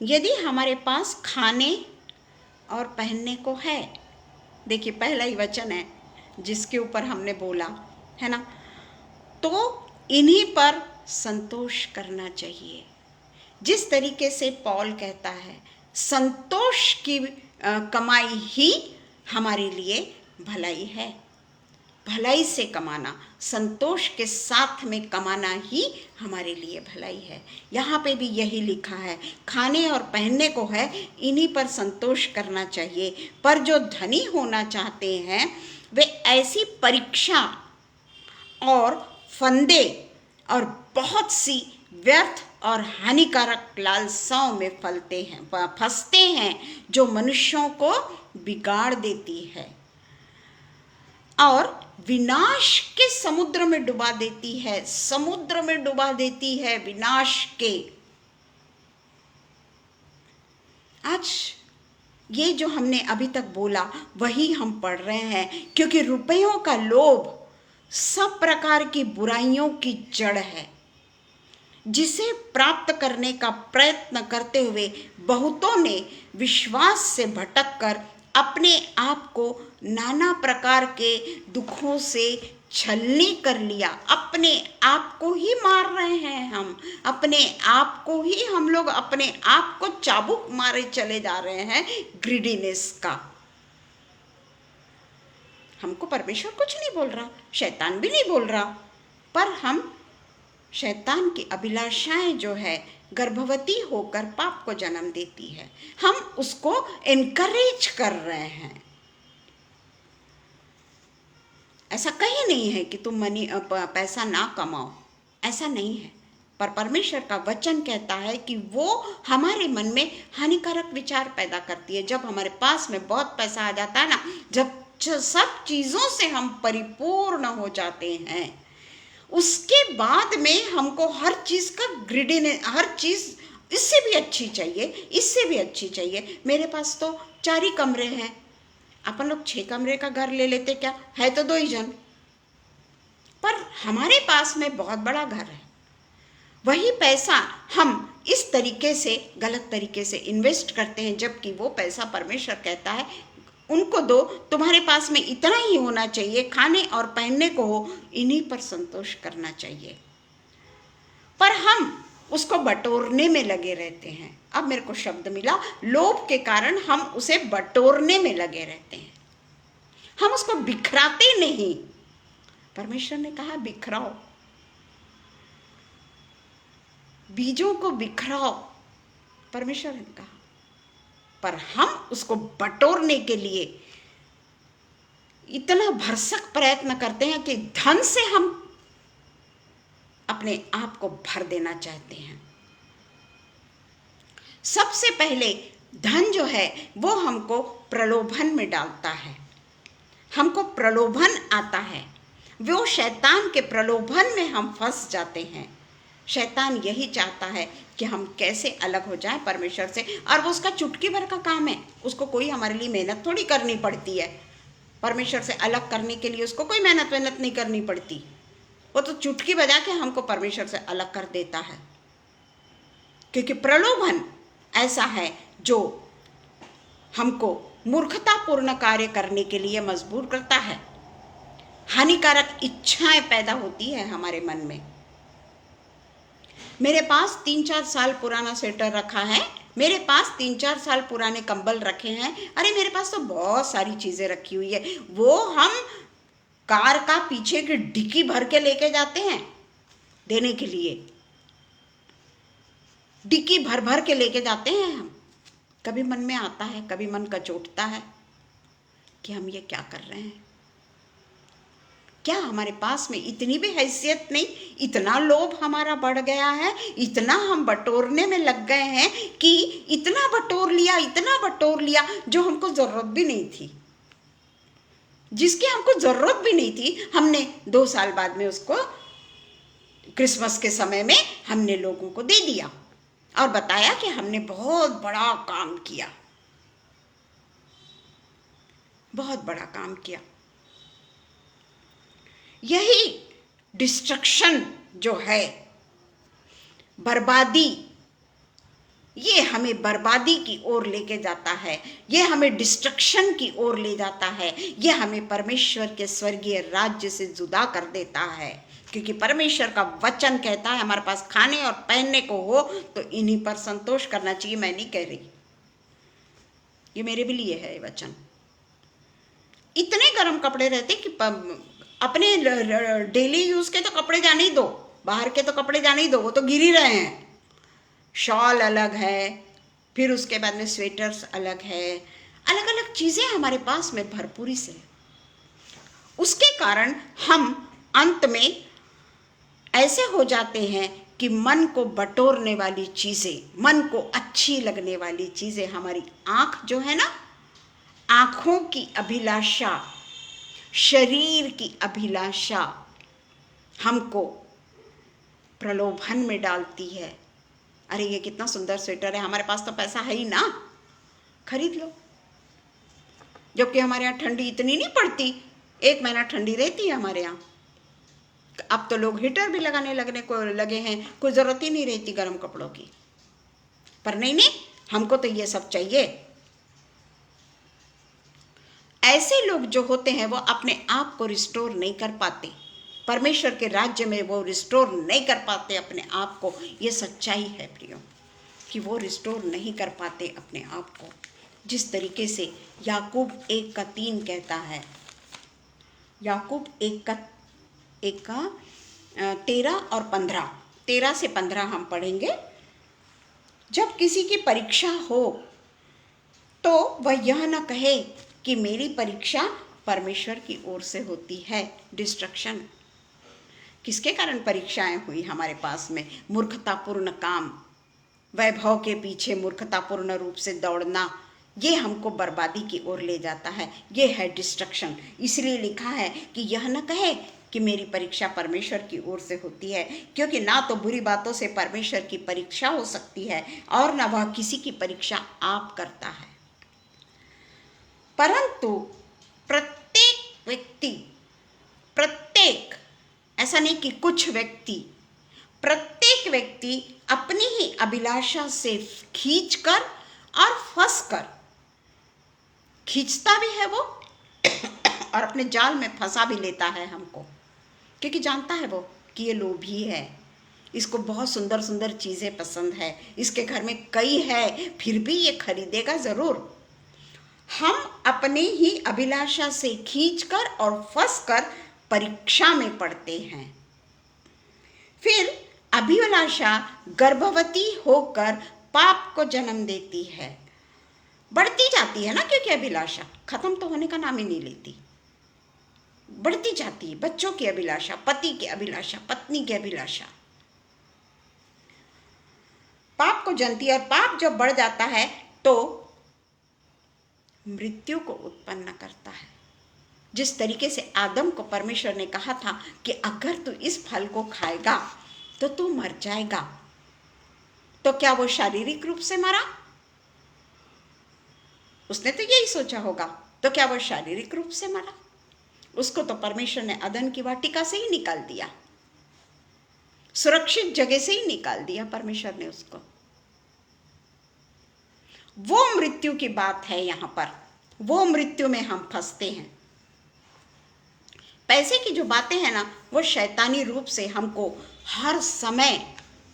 यदि हमारे पास खाने और पहनने को है, देखिए पहला ही वचन है जिसके ऊपर हमने बोला है ना, तो इन्हीं पर संतोष करना चाहिए। जिस तरीके से पौल कहता है, संतोष की कमाई ही हमारे लिए भलाई है। भलाई से कमाना, संतोष के साथ में कमाना ही हमारे लिए भलाई है। यहाँ पे भी यही लिखा है, खाने और पहनने को है, इन्हीं पर संतोष करना चाहिए। पर जो धनी होना चाहते हैं वे ऐसी परीक्षा और फंदे और बहुत सी व्यर्थ और हानिकारक लालसाओं में फंसते हैं, जो मनुष्यों को बिगाड़ देती है और विनाश के समुद्र में डुबा देती है, समुद्र में डुबा देती है विनाश के। आज ये जो हमने अभी तक बोला वही हम पढ़ रहे हैं, क्योंकि रुपयों का लोभ सब प्रकार की बुराइयों की जड़ है, जिसे प्राप्त करने का प्रयत्न करते हुए बहुतों ने विश्वास से भटककर अपने आप को नाना प्रकार के दुखों से छलनी कर लिया। अपने आप को ही मार रहे हैं हम, अपने आप को ही हम लोग अपने आप को चाबुक मारे चले जा रहे हैं ग्रीडीनेस का। हमको परमेश्वर कुछ नहीं बोल रहा, शैतान भी नहीं बोल रहा, पर हम शैतान की अभिलाषाएं जो है गर्भवती होकर पाप को जन्म देती है, हम उसको एनकरेज कर रहे हैं। ऐसा कहीं नहीं है कि तुम पैसा ना कमाओ, ऐसा नहीं है, पर परमेश्वर का वचन कहता है कि वो हमारे मन में हानिकारक विचार पैदा करती है। जब हमारे पास में बहुत पैसा आ जाता है ना, जब सब चीज़ों से हम परिपूर्ण हो जाते हैं, उसके बाद में हमको हर चीज़ का ग्रीडीनेस, हर चीज़ इससे भी अच्छी चाहिए, इससे भी अच्छी चाहिए। मेरे पास तो 4 ही कमरे हैं, अपन लोग 6 कमरे का घर ले लेते, क्या है तो 2 ही जन, पर हमारे पास में बहुत बड़ा घर है। वही पैसा हम इस तरीके से, गलत तरीके से इन्वेस्ट करते हैं, जबकि वो पैसा परमेश्वर कहता है उनको दो, तुम्हारे पास में इतना ही होना चाहिए, खाने और पहनने को हो, इन्हीं पर संतोष करना चाहिए। पर हम उसको बटोरने में लगे रहते हैं। अब मेरे को शब्द मिला, लोभ के कारण हम उसे बटोरने में लगे रहते हैं, हम उसको बिखराते नहीं। परमेश्वर ने कहा बिखराओ, बीजों को बिखराओ, परमेश्वर ने कहा, पर हम उसको बटोरने के लिए इतना भरसक प्रयत्न करते हैं कि धन से हम अपने आप को भर देना चाहते हैं। सबसे पहले धन जो है वो हमको प्रलोभन में डालता है, हमको प्रलोभन आता है, वो शैतान के प्रलोभन में हम फंस जाते हैं। शैतान यही चाहता है कि हम कैसे अलग हो जाएं परमेश्वर से, और वो उसका चुटकी भर का काम है, उसको कोई हमारे लिए मेहनत थोड़ी करनी पड़ती है। परमेश्वर से अलग करने के लिए उसको कोई मेहनत नहीं करनी पड़ती, वो तो चुटकी बजा के हमको परमेश्वर से अलग कर देता है। क्योंकि प्रलोभन ऐसा है जो हमको मूर्खतापूर्ण कार्य करने के लिए मजबूर करता है। हानिकारक इच्छाएं पैदा होती है हमारे मन में। मेरे पास 3-4 साल पुराना स्वेटर रखा है, मेरे पास 3-4 साल पुराने कंबल रखे हैं, अरे मेरे पास तो बहुत सारी चीजें रखी हुई है। वो हम कार का पीछे की डिक्की भर के लेके जाते हैं देने के लिए, डिक्की भर भर के लेके जाते हैं हम। कभी मन में आता है, कभी मन कचोटता है कि हम ये क्या कर रहे हैं। क्या हमारे पास में इतनी भी हैसियत नहीं, इतना लोभ हमारा बढ़ गया है, इतना हम बटोरने में लग गए हैं कि इतना बटोर लिया जो हमको जरूरत भी नहीं थी, जिसकी हमको जरूरत भी नहीं थी, हमने 2 साल बाद में उसको क्रिसमस के समय में हमने लोगों को दे दिया और बताया कि हमने बहुत बड़ा काम किया, बहुत बड़ा काम किया। यही डिस्ट्रक्शन जो है, बर्बादी, ये हमें बर्बादी की ओर लेके जाता है, ये हमें डिस्ट्रक्शन की ओर ले जाता है, ये हमें परमेश्वर के स्वर्गीय राज्य से जुदा कर देता है। क्योंकि परमेश्वर का वचन कहता है हमारे पास खाने और पहनने को हो तो इन्हीं पर संतोष करना चाहिए। मैं नहीं कह रही, ये मेरे भी लिए है ये वचन। इतने गर्म कपड़े रहते कि अपने डेली यूज के तो कपड़े जाने ही दो, बाहर के तो कपड़े जाने ही दो, वो तो गिर ही रहे हैं। शॉल अलग है, फिर उसके बाद में स्वेटर्स अलग है, अलग अलग चीजें हमारे पास में भरपूरी से। उसके कारण हम अंत में ऐसे हो जाते हैं कि मन को बटोरने वाली चीजें, मन को अच्छी लगने वाली चीजें, हमारी आंख जो है ना, आंखों की अभिलाषा, शरीर की अभिलाषा हमको प्रलोभन में डालती है। अरे ये कितना सुंदर स्वेटर है, हमारे पास तो पैसा है ही ना, खरीद लो। जबकि हमारे यहाँ ठंडी इतनी नहीं पड़ती, 1 महीना ठंडी रहती है हमारे यहाँ। अब तो लोग हीटर भी लगने को लगे हैं, कोई ज़रूरत ही नहीं रहती गर्म कपड़ों की। पर नहीं, हमको तो ये सब चाहिए। ऐसे लोग जो होते हैं वो अपने आप को रिस्टोर नहीं कर पाते, परमेश्वर के राज्य में वो रिस्टोर नहीं कर पाते अपने आप को। ये सच्चाई है प्रियो, कि वो रिस्टोर नहीं कर पाते अपने आप को। जिस तरीके से याकूब 1:3 कहता है, याकूब 1:13 और 15, 13 से 15 हम पढ़ेंगे। जब किसी की परीक्षा हो तो वह यह न कहे कि मेरी परीक्षा परमेश्वर की ओर से होती है। डिस्ट्रक्शन, किसके कारण परीक्षाएं हुई हमारे पास में? मूर्खतापूर्ण काम, वैभव के पीछे मूर्खतापूर्ण रूप से दौड़ना, ये हमको बर्बादी की ओर ले जाता है। ये है डिस्ट्रक्शन। इसलिए लिखा है कि यह न कहे कि मेरी परीक्षा परमेश्वर की ओर से होती है, क्योंकि ना तो बुरी बातों से परमेश्वर की परीक्षा हो सकती है और ना वह किसी की परीक्षा आप करता है। परंतु प्रत्येक व्यक्ति, ऐसा नहीं कि कुछ व्यक्ति, प्रत्येक व्यक्ति अपनी ही अभिलाषा से खींचकर और फंसकर, खींचता भी है वो और अपने जाल में फंसा भी लेता है हमको, क्योंकि जानता है वो कि ये लोभी है, इसको बहुत सुंदर सुंदर चीज़ें पसंद है, इसके घर में कई है, फिर भी ये खरीदेगा ज़रूर। हम अपने ही अभिलाषा से खींचकर और फंसकर परीक्षा में पड़ते हैं। फिर अभिलाषा गर्भवती होकर पाप को जन्म देती है, बढ़ती जाती है ना, क्योंकि अभिलाषा खत्म तो होने का नाम ही नहीं लेती, बढ़ती जाती है। बच्चों की अभिलाषा, पति की अभिलाषा, पत्नी की अभिलाषा पाप को जनती है, और पाप जब बढ़ जाता है तो मृत्यु को उत्पन्न करता है। जिस तरीके से आदम को परमेश्वर ने कहा था कि अगर तू इस फल को खाएगा तो तू मर जाएगा, तो क्या वो शारीरिक रूप से मरा? उसने तो यही सोचा होगा तो क्या वो शारीरिक रूप से मरा? उसको तो परमेश्वर ने अदन की वाटिका से ही निकाल दिया, सुरक्षित जगह से ही निकाल दिया परमेश्वर ने उसको। वो मृत्यु की बात है यहां पर, वो मृत्यु में हम फंसते हैं। पैसे की जो बातें हैं ना, वो शैतानी रूप से हमको हर समय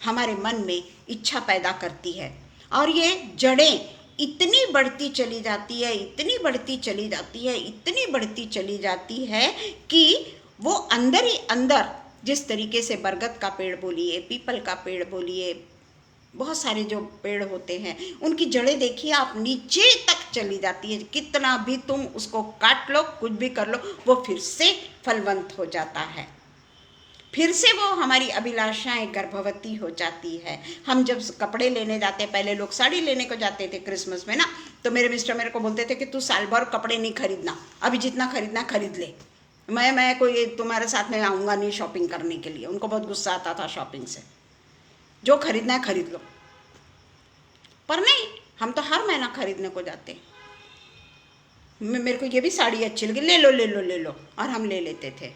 हमारे मन में इच्छा पैदा करती है, और ये जड़ें इतनी बढ़ती चली जाती है, इतनी बढ़ती चली जाती है, इतनी बढ़ती चली जाती है कि वो अंदर ही अंदर, जिस तरीके से बरगद का पेड़ बोलिए, पीपल का पेड़ बोलिए, बहुत सारे जो पेड़ होते हैं, उनकी जड़ें देखिए आप, नीचे तक चली जाती है। कितना भी तुम उसको काट लो, कुछ भी कर लो, वो फिर से फलवंत हो जाता है, फिर से वो हमारी अभिलाषाएं गर्भवती हो जाती है। हम जब कपड़े लेने जाते, पहले लोग साड़ी लेने को जाते थे क्रिसमस में ना, तो मेरे मिस्टर मेरे को बोलते थे कि तू साल भर कपड़े नहीं खरीदना, अभी जितना खरीदना खरीद ले, मैं कोई तुम्हारे साथ में आऊँगा नहीं शॉपिंग करने के लिए। उनको बहुत गुस्सा आता था शॉपिंग से, जो खरीदना है खरीद लो। पर नहीं, हम तो हर महीना खरीदने को जाते। मेरे को ये भी साड़ी अच्छी लगी, ले लो ले लो ले लो, और हम ले लेते थे।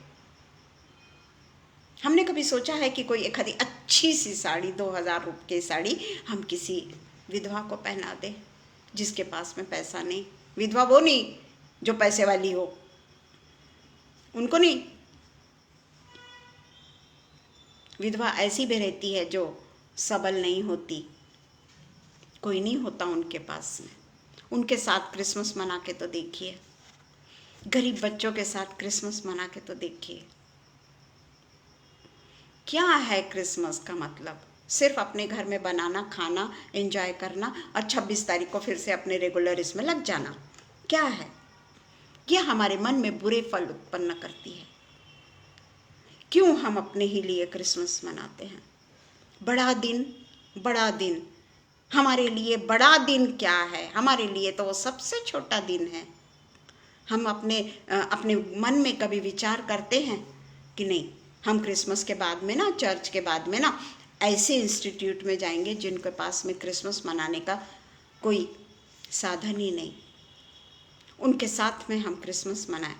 हमने कभी सोचा है कि कोई एक आधी अच्छी सी साड़ी, 2000 रुपये की साड़ी हम किसी विधवा को पहना दे, जिसके पास में पैसा नहीं? विधवा वो नहीं जो पैसे वाली हो, उनको नहीं। विधवा ऐसी भी रहती है जो सबल नहीं होती, कोई नहीं होता उनके पास में। उनके साथ क्रिसमस मना के तो देखिए, गरीब बच्चों के साथ क्रिसमस मना के तो देखिए। क्या है क्रिसमस का मतलब? सिर्फ अपने घर में बनाना, खाना, एंजॉय करना, और 26 तारीख को फिर से अपने रेगुलर इसमें लग जाना। क्या है? यह हमारे मन में बुरे फल उत्पन्न करती है। क्यों हम अपने ही लिए क्रिसमस मनाते हैं? बड़ा दिन, बड़ा दिन, हमारे लिए बड़ा दिन क्या है? हमारे लिए तो वो सबसे छोटा दिन है। हम अपने मन में कभी विचार करते हैं कि नहीं, हम क्रिसमस के बाद में ना, चर्च के बाद में ना, ऐसे इंस्टीट्यूट में जाएंगे जिनके पास में क्रिसमस मनाने का कोई साधन ही नहीं, उनके साथ में हम क्रिसमस मनाएं।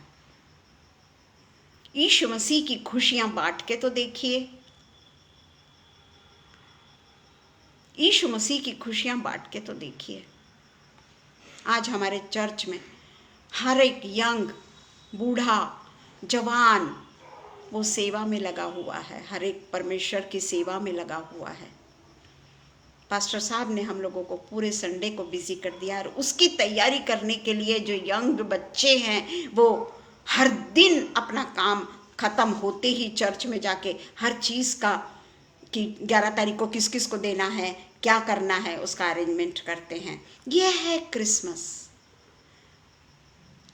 यीशु मसीह की खुशियां बांट के तो देखिए, यीशु मसीह की खुशियां बांट के तो देखिए। आज हमारे चर्च में हर एक यंग, बूढ़ा, जवान वो सेवा में लगा हुआ है, हर एक परमेश्वर की सेवा में लगा हुआ है। पास्टर साहब ने हम लोगों को पूरे संडे को बिजी कर दिया, और उसकी तैयारी करने के लिए जो यंग बच्चे हैं वो हर दिन अपना काम ख़त्म होते ही चर्च में जाके हर चीज़ का, कि 11 तारीख को किस किस को देना है, क्या करना है, उसका अरेंजमेंट करते हैं। यह है क्रिसमस।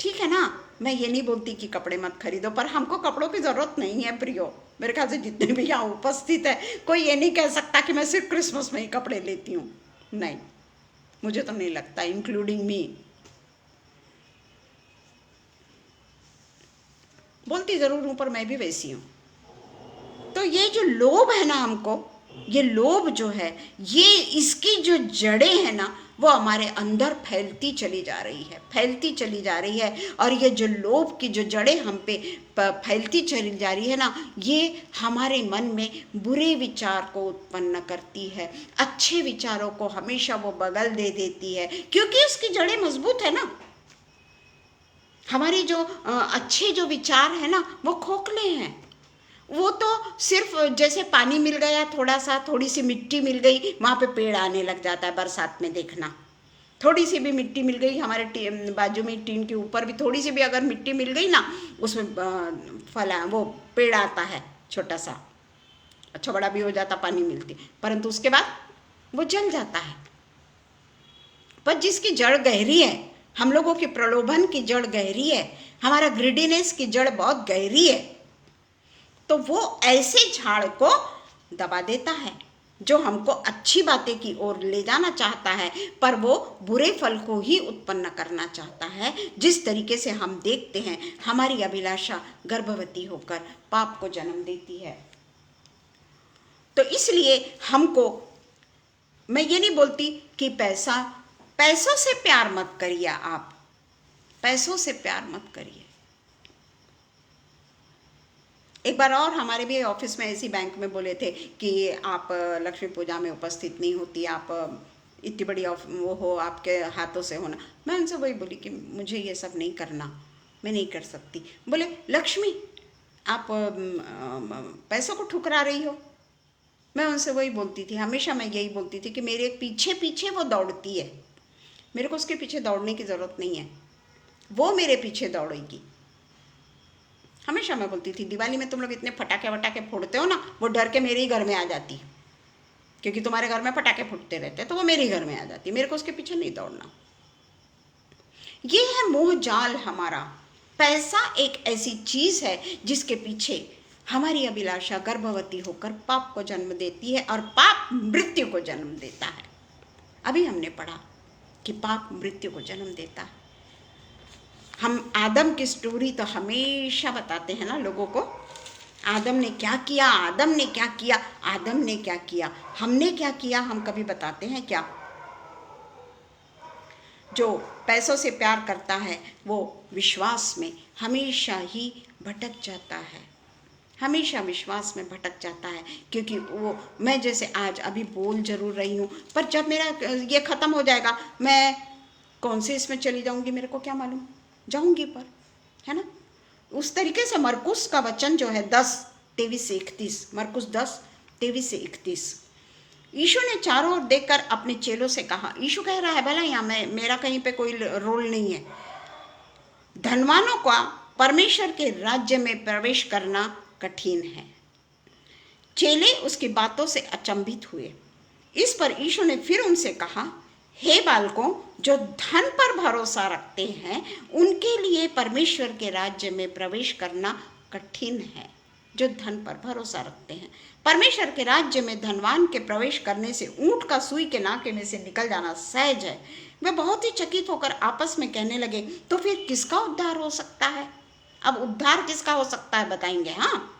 ठीक है ना, मैं ये नहीं बोलती कि कपड़े मत खरीदो, पर हमको कपड़ों की ज़रूरत नहीं है प्रियो। मेरे ख्याल से जितने भी यहाँ उपस्थित है, कोई ये नहीं कह सकता कि मैं सिर्फ क्रिसमस में ही कपड़े लेती हूँ। नहीं, मुझे तो नहीं लगता, इंक्लूडिंग मी। बोलती ज़रूर हूँ पर मैं भी वैसी हूँ। तो ये जो लोभ है ना हमको, ये लोभ जो है, ये इसकी जो जड़ें हैं ना, वो हमारे अंदर फैलती चली जा रही है, फैलती चली जा रही है। और ये जो लोभ की जो जड़ें हम पे फैलती चली जा रही है ना, ये हमारे मन में बुरे विचार को उत्पन्न करती है, अच्छे विचारों को हमेशा वो बगल दे देती है, क्योंकि उसकी जड़ें मजबूत है ना। हमारे जो अच्छे जो विचार है ना, वो खोखले हैं। वो तो सिर्फ जैसे पानी मिल गया, थोड़ा सा, थोड़ी सी मिट्टी मिल गई, वहाँ पे पेड़ आने लग जाता है। बरसात में देखना, थोड़ी सी भी मिट्टी मिल गई, हमारे बाजू में टीन के ऊपर भी थोड़ी सी भी अगर मिट्टी मिल गई ना, उसमें फला वो पेड़ आता है छोटा सा, अच्छा बड़ा भी हो जाता पानी मिलती, परंतु उसके बाद वो जल जाता है। पर जिसकी जड़ गहरी है, हम लोगों की प्रलोभन की जड़ गहरी है, हमारा ग्रीडीनेस की जड़ बहुत गहरी है, तो वो ऐसे झाड़ को दबा देता है जो हमको अच्छी बातें की ओर ले जाना चाहता है, पर वो बुरे फल को ही उत्पन्न करना चाहता है। जिस तरीके से हम देखते हैं, हमारी अभिलाषा गर्भवती होकर पाप को जन्म देती है। तो इसलिए हमको, मैं ये नहीं बोलती कि पैसों से प्यार मत करिए आप, पैसों से प्यार मत करिए। एक बार और हमारे भी ऑफिस में ऐसी बैंक में बोले थे कि आप लक्ष्मी पूजा में उपस्थित नहीं होती, आप इतनी बड़ी वो हो, आपके हाथों से होना। मैं उनसे वही बोली कि मुझे ये सब नहीं करना, मैं नहीं कर सकती। बोले लक्ष्मी आप पैसों को ठुकरा रही हो। मैं उनसे वही बोलती थी, हमेशा मैं यही बोलती थी कि मेरे पीछे पीछे वो दौड़ती है, मेरे को उसके पीछे दौड़ने की ज़रूरत नहीं है, वो मेरे पीछे दौड़ेगी। हमेशा मैं बोलती थी दिवाली में तुम लोग इतने फटाके वटाके फोड़ते हो ना, वो डर के मेरे ही घर में आ जाती, क्योंकि तुम्हारे घर में पटाखे फूटते रहते हैं तो वो मेरे ही घर में आ जाती, मेरे को उसके पीछे नहीं दौड़ना। ये है मोह जाल हमारा। पैसा एक ऐसी चीज है जिसके पीछे हमारी अभिलाषा गर्भवती होकर पाप को जन्म देती है और पाप मृत्यु को जन्म देता है। अभी हमने पढ़ा कि पाप मृत्यु को जन्म देता है। हम आदम की स्टोरी तो हमेशा बताते हैं ना लोगों को, आदम ने क्या किया, आदम ने क्या किया, आदम ने क्या किया, हमने क्या किया, हम कभी बताते हैं क्या? जो पैसों से प्यार करता है वो विश्वास में हमेशा ही भटक जाता है, हमेशा विश्वास में भटक जाता है। क्योंकि वो मैं जैसे आज अभी बोल जरूर रही हूँ, पर जब मेरा ये ख़त्म हो जाएगा मैं कौन से इसमें चली जाऊँगी मेरे को क्या मालूम, जाऊँगी पर, है ना। उस तरीके से मरकुस का वचन जो है 10:23-31, मरकुस 10:23-31, यीशु ने चारों ओर देखकर अपने चेलों से कहा, यीशु कह रहा है भला यहाँ मेरा कहीं पे कोई रोल नहीं है, धनवानों का परमेश्वर के राज्य में प्रवेश करना कठिन है। चेले उसकी बातों से अचंभित हुए। इस पर यीशु ने फिर उनसे कहा, हे बालकों, जो धन पर भरोसा रखते हैं उनके लिए परमेश्वर के राज्य में प्रवेश करना कठिन है। जो धन पर भरोसा रखते हैं, परमेश्वर के राज्य में धनवान के प्रवेश करने से ऊंट का सुई के नाके में से निकल जाना सहज है। वे बहुत ही चकित होकर आपस में कहने लगे, तो फिर किसका उद्धार हो सकता है? अब उद्धार किसका हो सकता है बताएंगे। हाँ,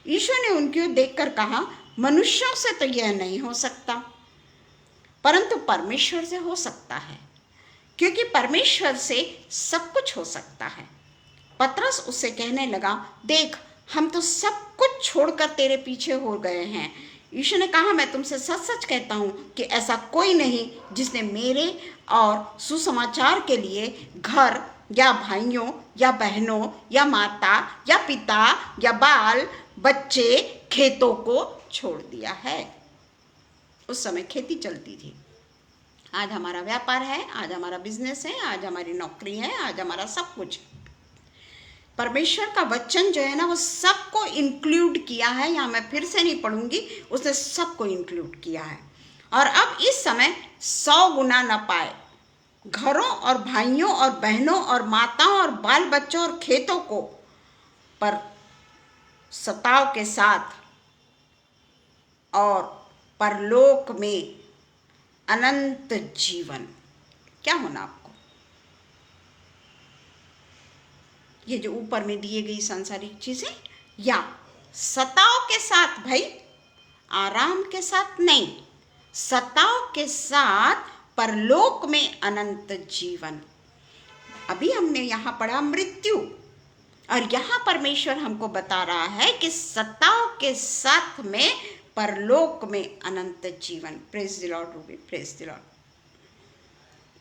यीशु ने उनकी ओर देखकर कहा, मनुष्यों से तो यह नहीं हो सकता, परंतु परमेश्वर से हो सकता है, क्योंकि परमेश्वर से सब कुछ हो सकता है। पतरस उससे कहने लगा, देख हम तो सब कुछ छोड़कर तेरे पीछे हो गए हैं। यीशु ने कहा, मैं तुमसे सच सच कहता हूँ कि ऐसा कोई नहीं जिसने मेरे और सुसमाचार के लिए घर या भाइयों या बहनों या माता या पिता या बाल बच्चे खेतों को छोड़ दिया है। उस समय खेती चलती थी। आज हमारा व्यापार है, आज हमारा बिजनेस है, आज हमारी नौकरी है, आज हमारा सब कुछ। परमेश्वर का वचन जो है ना वो सबको इंक्लूड किया है। यहाँ मैं फिर से नहीं पढ़ूंगी, उसने सबको इंक्लूड किया है। और अब इस समय 100 गुना न पाए, घरों और भाइयों और बहनों और माताओं और बाल बच्चों और खेतों को, पर सताव के साथ और परलोक में अनंत जीवन। क्या होना आपको? ये जो ऊपर में दिए गई सांसारिक चीजें, या सताव के साथ, भाई आराम के साथ नहीं, सताव के साथ परलोक में अनंत जीवन। अभी हमने यहाँ पढ़ा मृत्यु, और यहाँ परमेश्वर हमको बता रहा है कि सताव के साथ में परलोक में अनंत जीवन। Praise the Lord Ruby, praise the Lord.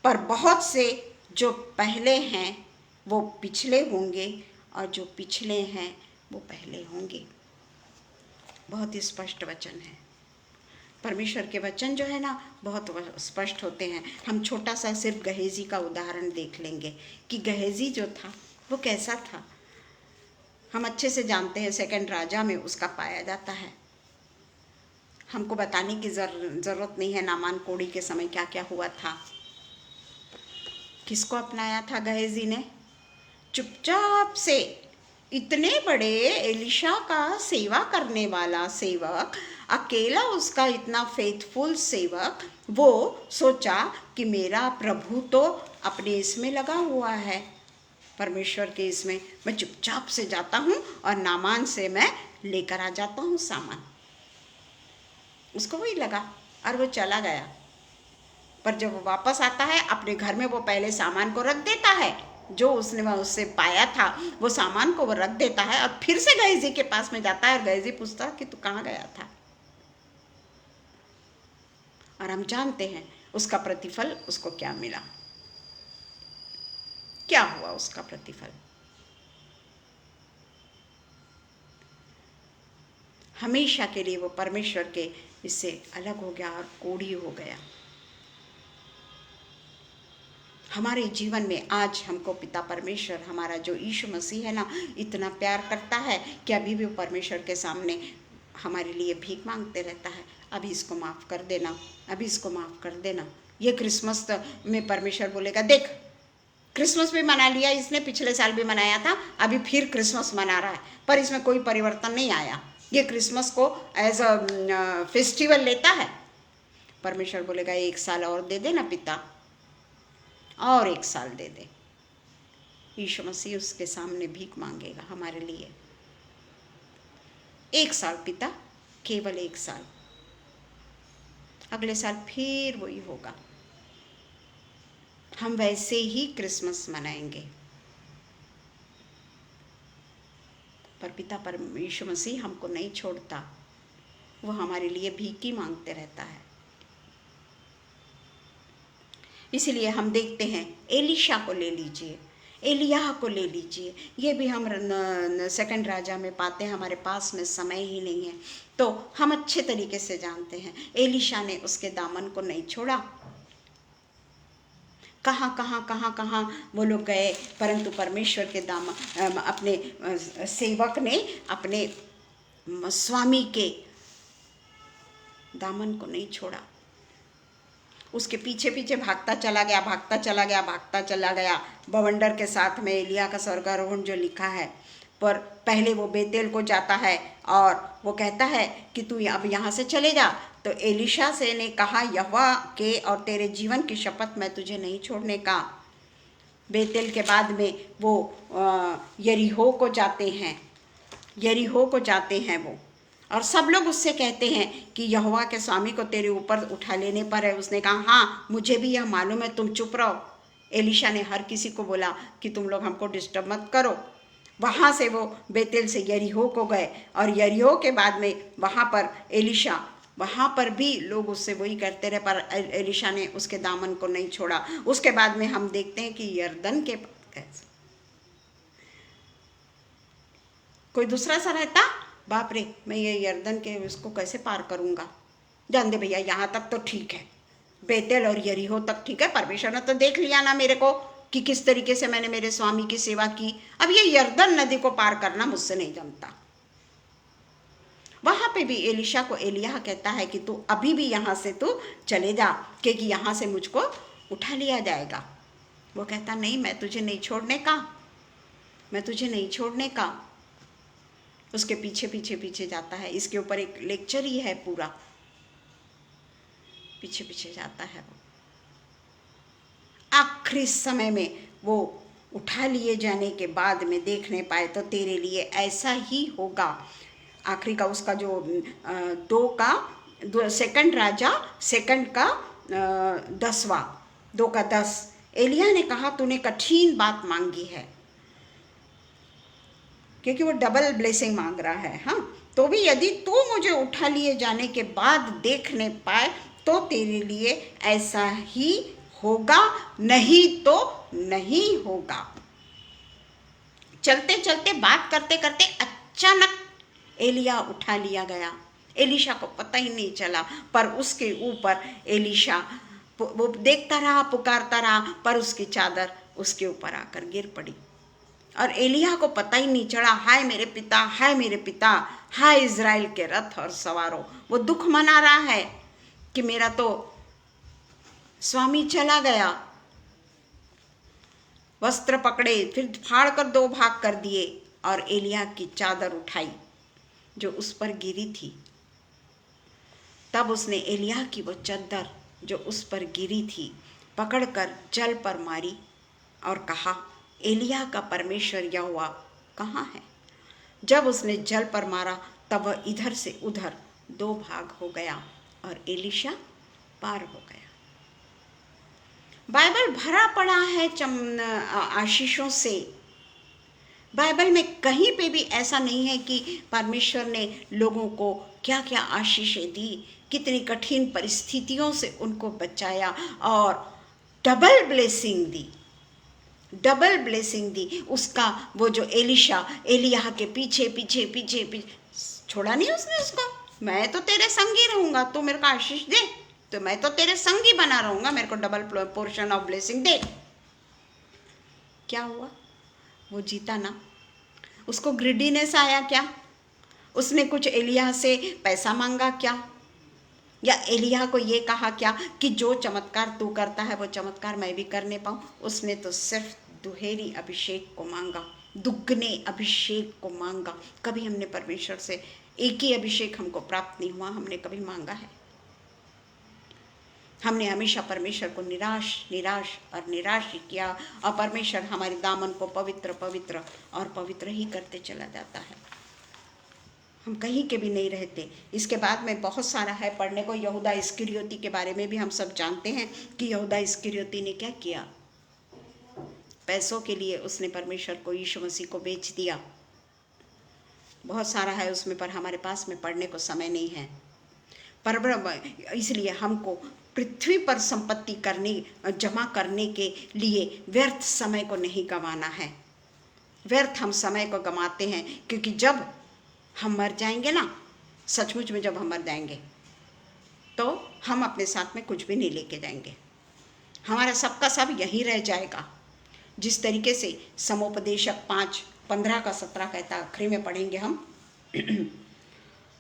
पर बहुत से जो पहले हैं वो पिछले होंगे, और जो पिछले हैं वो पहले होंगे। बहुत ही स्पष्ट वचन है। परमेश्वर के वचन जो है ना बहुत स्पष्ट होते हैं। हम छोटा सा सिर्फ गहेजी का उदाहरण देख लेंगे कि गहेजी जो था वो कैसा था। हम अच्छे से जानते हैं, 2 राजा में उसका पाया जाता है। हमको बताने की जरूरत नहीं है नामान कोड़ी के समय क्या क्या हुआ था। किसको अपनाया था गहेजी ने? चुपचाप से इतने बड़े एलिशा का सेवा करने वाला सेवक, अकेला उसका इतना फेथफुल सेवक, वो सोचा कि मेरा प्रभु तो अपने इसमें लगा हुआ है, परमेश्वर के इसमें, मैं चुपचाप से जाता हूँ और नामान से मैं लेकर आ जाता हूँ सामान। उसको वही लगा और वो चला गया। पर जब वो वापस आता है अपने घर में, वो पहले सामान को रख देता है, जो उसने वह उससे पाया था वो सामान को वो रख देता है और फिर से गेहजी के पास में जाता है और गेहजी पूछता है कि तू कहाँ गया था। और हम जानते हैं उसका प्रतिफल उसको क्या मिला, क्या हुआ उसका प्रतिफल। हमेशा के लिए वो परमेश्वर के इससे अलग हो गया और कोढ़ी हो गया। हमारे जीवन में आज हमको पिता परमेश्वर, हमारा जो यीशु मसीह है ना, इतना प्यार करता है कि अभी भी वो परमेश्वर के सामने हमारे लिए भीख मांगते रहता है, अभी इसको माफ़ कर देना, अभी इसको माफ़ कर देना। ये क्रिसमस में परमेश्वर बोलेगा, देख क्रिसमस भी मना लिया इसने, पिछले साल भी मनाया था, अभी फिर क्रिसमस मना रहा है, पर इसमें कोई परिवर्तन नहीं आया। ये क्रिसमस को एज अ फेस्टिवल लेता है। परमेश्वर बोलेगा 1 साल और दे दे ना पिता, और 1 साल दे दे। यीशु मसीह उसके सामने भीख मांगेगा हमारे लिए। 1 साल पिता, केवल 1 साल, अगले साल फिर वही होगा। हम वैसे ही क्रिसमस मनाएंगे, पर पिता यीशु मसीह हमको नहीं छोड़ता, वो हमारे लिए भीख ही मांगते रहता है। इसलिए हम देखते हैं एलिशा को ले लीजिए, एलियाह को ले लीजिए, ये भी हम 2 राजा में पाते हैं। हमारे पास में समय ही नहीं है तो हम अच्छे तरीके से जानते हैं एलिशा ने उसके दामन को नहीं छोड़ा। कहाँ वो लोग गए, परंतु परमेश्वर के अपने सेवक ने अपने स्वामी के दामन को नहीं छोड़ा। उसके पीछे पीछे भागता चला गया। बवंडर के साथ में एलिया का स्वर्गारोहण जो लिखा है, पर पहले वो बेतेल को जाता है और वो कहता है कि तू अब यहाँ से चले जा। तो एलिशा से ने कहा, यहोवा के और तेरे जीवन की शपथ, मैं तुझे नहीं छोड़ने का। बेतेल के बाद में वो यरीहो को जाते हैं वो, और सब लोग उससे कहते हैं कि यहोवा के स्वामी को तेरे ऊपर उठा लेने पर है। उसने कहा, हाँ मुझे भी यह मालूम है, तुम चुप रहो। एलिशा ने हर किसी को बोला कि तुम लोग हमको डिस्टर्ब मत करो। वहाँ से वो बेतेल से यरीहो को गए, और यरीहो के बाद में वहाँ पर एलिशा, वहाँ पर भी लोग उससे वही करते रहे, पर एलिशा ने उसके दामन को नहीं छोड़ा। उसके बाद में हम देखते हैं कि यरदन के कोई दूसरा सा रहता, बाप रे मैं ये यरदन के उसको कैसे पार करूँगा। जान दे भैया, यहाँ तक तो ठीक है, बेतेल और यरीहो तक ठीक है, परमेश्वर ने तो देख लिया ना मेरे को कि किस तरीके से मैंने मेरे स्वामी की सेवा की। अब ये यरदन नदी को पार करना मुझसे नहीं जमता। वहाँ पे भी एलिशा को एलिय्याह कहता है कि तू अभी भी यहाँ से तू चले जा, क्योंकि यहाँ से मुझको उठा लिया जाएगा। वो कहता, नहीं मैं तुझे नहीं छोड़ने का। उसके पीछे जाता है। इसके ऊपर एक लेक्चर ही है पूरा, पीछे जाता है वो। आखिरी समय में वो उठा लिए जाने के बाद में देखने पाए तो तेरे लिए ऐसा ही होगा। आखिरी का उसका जो 2 राजा 2:10 एलिय्याह ने कहा, तूने कठिन बात मांगी है, क्योंकि वो डबल ब्लेसिंग मांग रहा है। हाँ, तो भी यदि तू मुझे उठा लिए जाने के बाद देखने पाए तो तेरे लिए ऐसा ही होगा, नहीं तो नहीं होगा। चलते चलते बात करते करते अचानक एलिय्याह उठा लिया गया। एलिशा को पता ही नहीं चला, पर उसके ऊपर एलिशा वो देखता रहा, पुकारता रहा, पर उसकी चादर उसके ऊपर आकर गिर पड़ी और एलिय्याह को पता ही नहीं चला। हाय मेरे पिता, हाय मेरे पिता, हाय इज़राइल के रथ और सवारों। वो दुख मना रहा है कि मेरा तो स्वामी चला गया। वस्त्र पकड़े, फिर फाड़ कर 2 भाग कर दिए और एलिय्याह की चादर उठाई जो उस पर गिरी थी। तब उसने एलिय्याह की वो चादर जो उस पर गिरी थी पकड़कर जल पर मारी और कहा, एलिय्याह का परमेश्वर यहोवा कहाँ है? जब उसने जल पर मारा तब वह इधर से उधर 2 भाग हो गया और एलिशा पार हो गया। बाइबल भरा पड़ा है आशीषों से। बाइबल में कहीं पे भी ऐसा नहीं है कि परमेश्वर ने लोगों को क्या क्या आशीषें दी, कितनी कठिन परिस्थितियों से उनको बचाया और डबल ब्लेसिंग दी, डबल ब्लेसिंग दी। उसका वो जो एलिय्याह के पीछे पीछे पीछे पीछे छोड़ा नहीं उसने उसको। मैं तो तेरे संगी रहूंगा, तू मेरे को आशीष दे, तो मैं तो तेरे संगी बना रहूंगा, मेरे को डबल पोर्शन ऑफ ब्लेसिंग दे। क्या हुआ? वो जीता ना। उसको ग्रिडीनेस आया क्या? उसने कुछ एलिय्याह से पैसा मांगा क्या? या एलिय्याह को ये कहा क्या कि जो चमत्कार तू करता है वो चमत्कार मैं भी करने पाऊं? उसने तो सिर्फ दुहेरी अभिषेक को मांगा, दुगने अभिषेक को मांगा। कभी हमने परमेश्वर से एक ही अभिषेक हमको प्राप्त नहीं हुआ, हमने कभी मांगा है? हमने हमेशा परमेश्वर को निराश और निराश ही किया, और परमेश्वर हमारे दामन को पवित्र पवित्र और पवित्र ही करते चला जाता है। हम कहीं के भी नहीं रहते। इसके बाद में बहुत सारा है पढ़ने को। यहूदा इस्करियोती के बारे में भी हम सब जानते हैं कि यहूदा इस्करियोती ने क्या किया। पैसों के लिए उसने परमेश्वर को, यीशु मसीह को बेच दिया। बहुत सारा है उसमें, पर हमारे पास में पढ़ने को समय नहीं है। पर इसलिए हमको पृथ्वी पर संपत्ति जमा करने के लिए व्यर्थ समय को नहीं गंवाना है। व्यर्थ हम समय को गंवाते हैं, क्योंकि जब हम मर जाएंगे ना, सचमुच में जब हम मर जाएंगे तो हम अपने साथ में कुछ भी नहीं लेके जाएंगे। हमारा सबका सब यहीं रह जाएगा। जिस तरीके से समोपदेशक 5:15 का 17 कहता, आखिरी में पढ़ेंगे हम।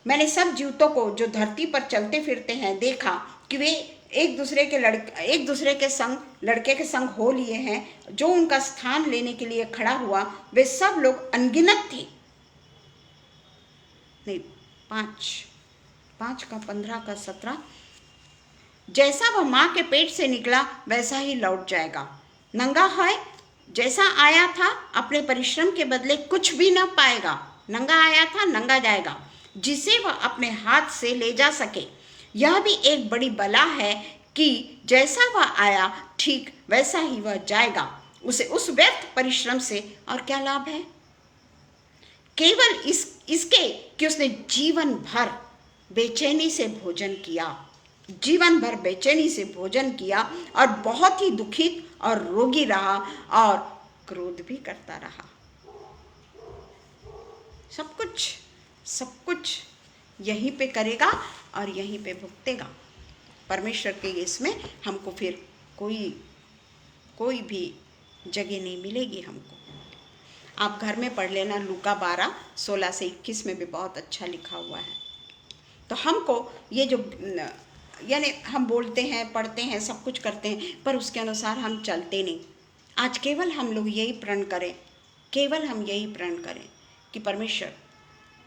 मैंने सब जीवतों को जो धरती पर चलते फिरते हैं देखा कि वे एक दूसरे के संग लड़के के संग हो लिए हैं। जो उनका स्थान लेने के लिए खड़ा हुआ वे सब लोग अनगिनत थे। नहीं, 5 का 15 का 17, जैसा वह माँ के पेट से निकला वैसा ही लौट जाएगा। नंगा है, जैसा आया था अपने परिश्रम के बदले कुछ भी न पाएगा। नंगा आया था, नंगा जाएगा, जिसे वह अपने हाथ से ले जा सके। यह भी एक बड़ी बला है कि जैसा वह आया ठीक वैसा ही वह जाएगा। उसे उस व्यर्थ परिश्रम से और क्या लाभ है? केवल इसके कि उसने जीवन भर बेचैनी से भोजन किया, जीवन भर बेचैनी से भोजन किया और बहुत ही दुखित और रोगी रहा और क्रोध भी करता रहा। सब कुछ यहीं पे करेगा और यहीं पे भुगतेगा। परमेश्वर के इसमें हमको फिर कोई भी जगह नहीं मिलेगी हमको। आप घर में पढ़ लेना, लूका 12:16 से 21 में भी बहुत अच्छा लिखा हुआ है। तो हमको ये जो यानी हम बोलते हैं, पढ़ते हैं, सब कुछ करते हैं, पर उसके अनुसार हम चलते नहीं। आज केवल हम लोग यही प्रण करें, केवल हम यही प्रण करें कि परमेश्वर,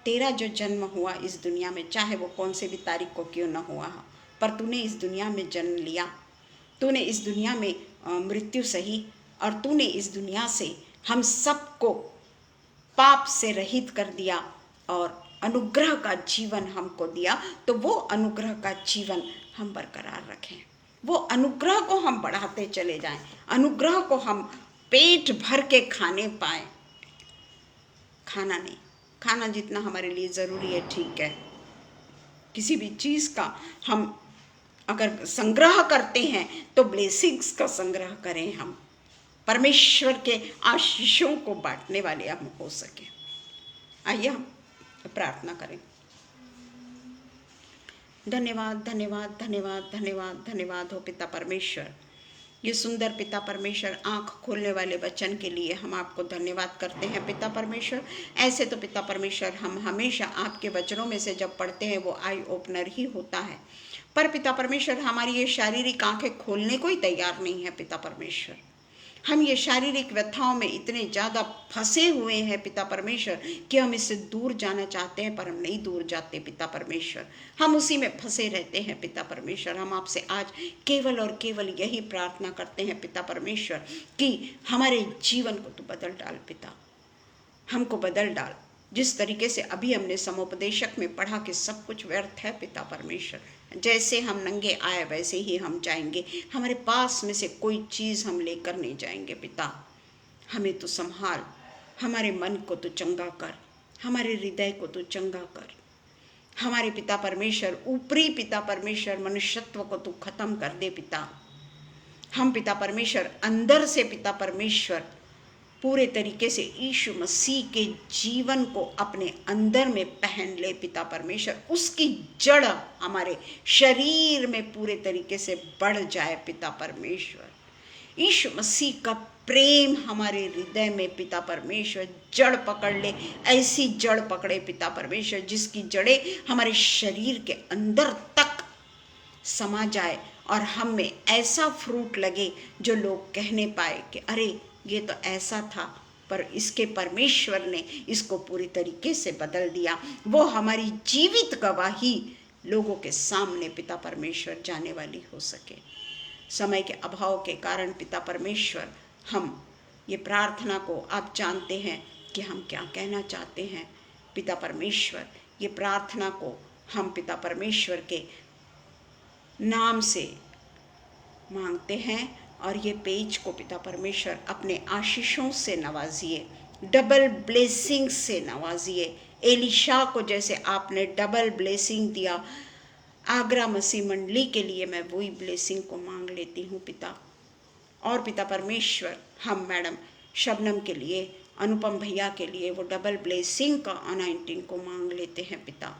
तेरा जो जन्म हुआ इस दुनिया में, चाहे वो कौन से भी तारीख को क्यों न हुआ हो, पर तूने इस दुनिया में जन्म लिया, तूने इस दुनिया में मृत्यु सही, और तूने इस दुनिया से हम सबको पाप से रहित कर दिया और अनुग्रह का जीवन हमको दिया। तो वो अनुग्रह का जीवन हम बरकरार रखें, वो अनुग्रह को हम बढ़ाते चले जाएं, अनुग्रह को हम पेट भर के खाने पाए। खाना नहीं, खाना जितना हमारे लिए ज़रूरी है ठीक है। किसी भी चीज़ का हम अगर संग्रह करते हैं तो ब्लेसिंग्स का संग्रह करें, हम परमेश्वर के आशीषों को बांटने वाले हम हो सके। आइए हम प्रार्थना करें। धन्यवाद धन्यवाद धन्यवाद धन्यवाद धन्यवाद हो पिता परमेश्वर, ये सुंदर पिता परमेश्वर आँख खोलने वाले वचन के लिए हम आपको धन्यवाद करते हैं पिता परमेश्वर। ऐसे तो पिता परमेश्वर हम हमेशा आपके वचनों में से जब पढ़ते हैं वो आई ओपनर ही होता है, पर पिता परमेश्वर हमारी ये शारीरिक आंखें खोलने को ही तैयार नहीं है पिता परमेश्वर। हम ये शारीरिक व्यथाओं में इतने ज़्यादा फंसे हुए हैं पिता परमेश्वर कि हम इससे दूर जाना चाहते हैं, पर हम नहीं दूर जाते पिता परमेश्वर। हम उसी में फंसे रहते हैं पिता परमेश्वर। हम आपसे आज केवल और केवल यही प्रार्थना करते हैं पिता परमेश्वर कि हमारे जीवन को तू बदल डाल पिता, हमको बदल डाल। जिस तरीके से अभी हमने समुपदेशक में पढ़ा कि सब कुछ व्यर्थ है पिता परमेश्वर, जैसे हम नंगे आए वैसे ही हम जाएंगे, हमारे पास में से कोई चीज़ हम लेकर नहीं जाएंगे पिता। हमें तो संभाल, हमारे मन को तो चंगा कर, हमारे हृदय को तो चंगा कर, हमारे पिता परमेश्वर ऊपरी पिता परमेश्वर मनुष्यत्व को तू खत्म कर दे पिता। हम पिता परमेश्वर अंदर से पिता परमेश्वर पूरे तरीके से यीशु मसीह के जीवन को अपने अंदर में पहन ले पिता परमेश्वर, उसकी जड़ हमारे शरीर में पूरे तरीके से बढ़ जाए पिता परमेश्वर। यीशु मसीह का प्रेम हमारे हृदय में पिता परमेश्वर जड़ पकड़ ले, ऐसी जड़ पकड़े पिता परमेश्वर जिसकी जड़ें हमारे शरीर के अंदर तक समा जाए और हम में ऐसा फ्रूट लगे जो लोग कहने पाए कि अरे ये तो ऐसा था, पर इसके परमेश्वर ने इसको पूरी तरीके से बदल दिया। वो हमारी जीवित गवाही लोगों के सामने पिता परमेश्वर जाने वाली हो सके। समय के अभाव के कारण पिता परमेश्वर हम ये प्रार्थना को आप जानते हैं कि हम क्या कहना चाहते हैं। पिता परमेश्वर ये प्रार्थना को हम पिता परमेश्वर के नाम से मांगते हैं और ये पेज को पिता परमेश्वर अपने आशीषों से नवाजिए, डबल ब्लेसिंग से नवाजिए। एलिशा को जैसे आपने डबल ब्लेसिंग दिया, आगरा मसीह मंडली के लिए मैं वही ब्लेसिंग को मांग लेती हूँ पिता। और पिता परमेश्वर हम मैडम शबनम के लिए, अनुपम भैया के लिए वो डबल ब्लेसिंग का अनाइंटिंग को मांग लेते हैं पिता।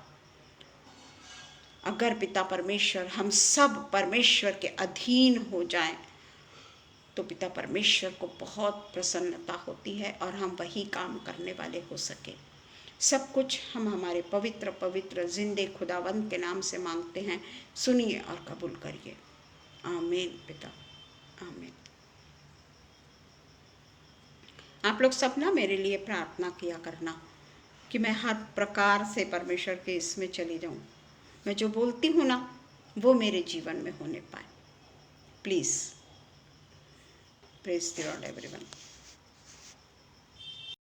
अगर पिता परमेश्वर हम सब परमेश्वर के अधीन हो जाएं तो पिता परमेश्वर को बहुत प्रसन्नता होती है और हम वही काम करने वाले हो सके। सब कुछ हम हमारे पवित्र पवित्र जिंदे खुदावंत के नाम से मांगते हैं, सुनिए और कबूल करिए। आमीन पिता, आमीन। आप लोग सब ना मेरे लिए प्रार्थना किया करना कि मैं हर प्रकार से परमेश्वर के इसमें चली जाऊं, मैं जो बोलती हूँ ना वो मेरे जीवन में होने पाए। Please, praise the Lord everyone.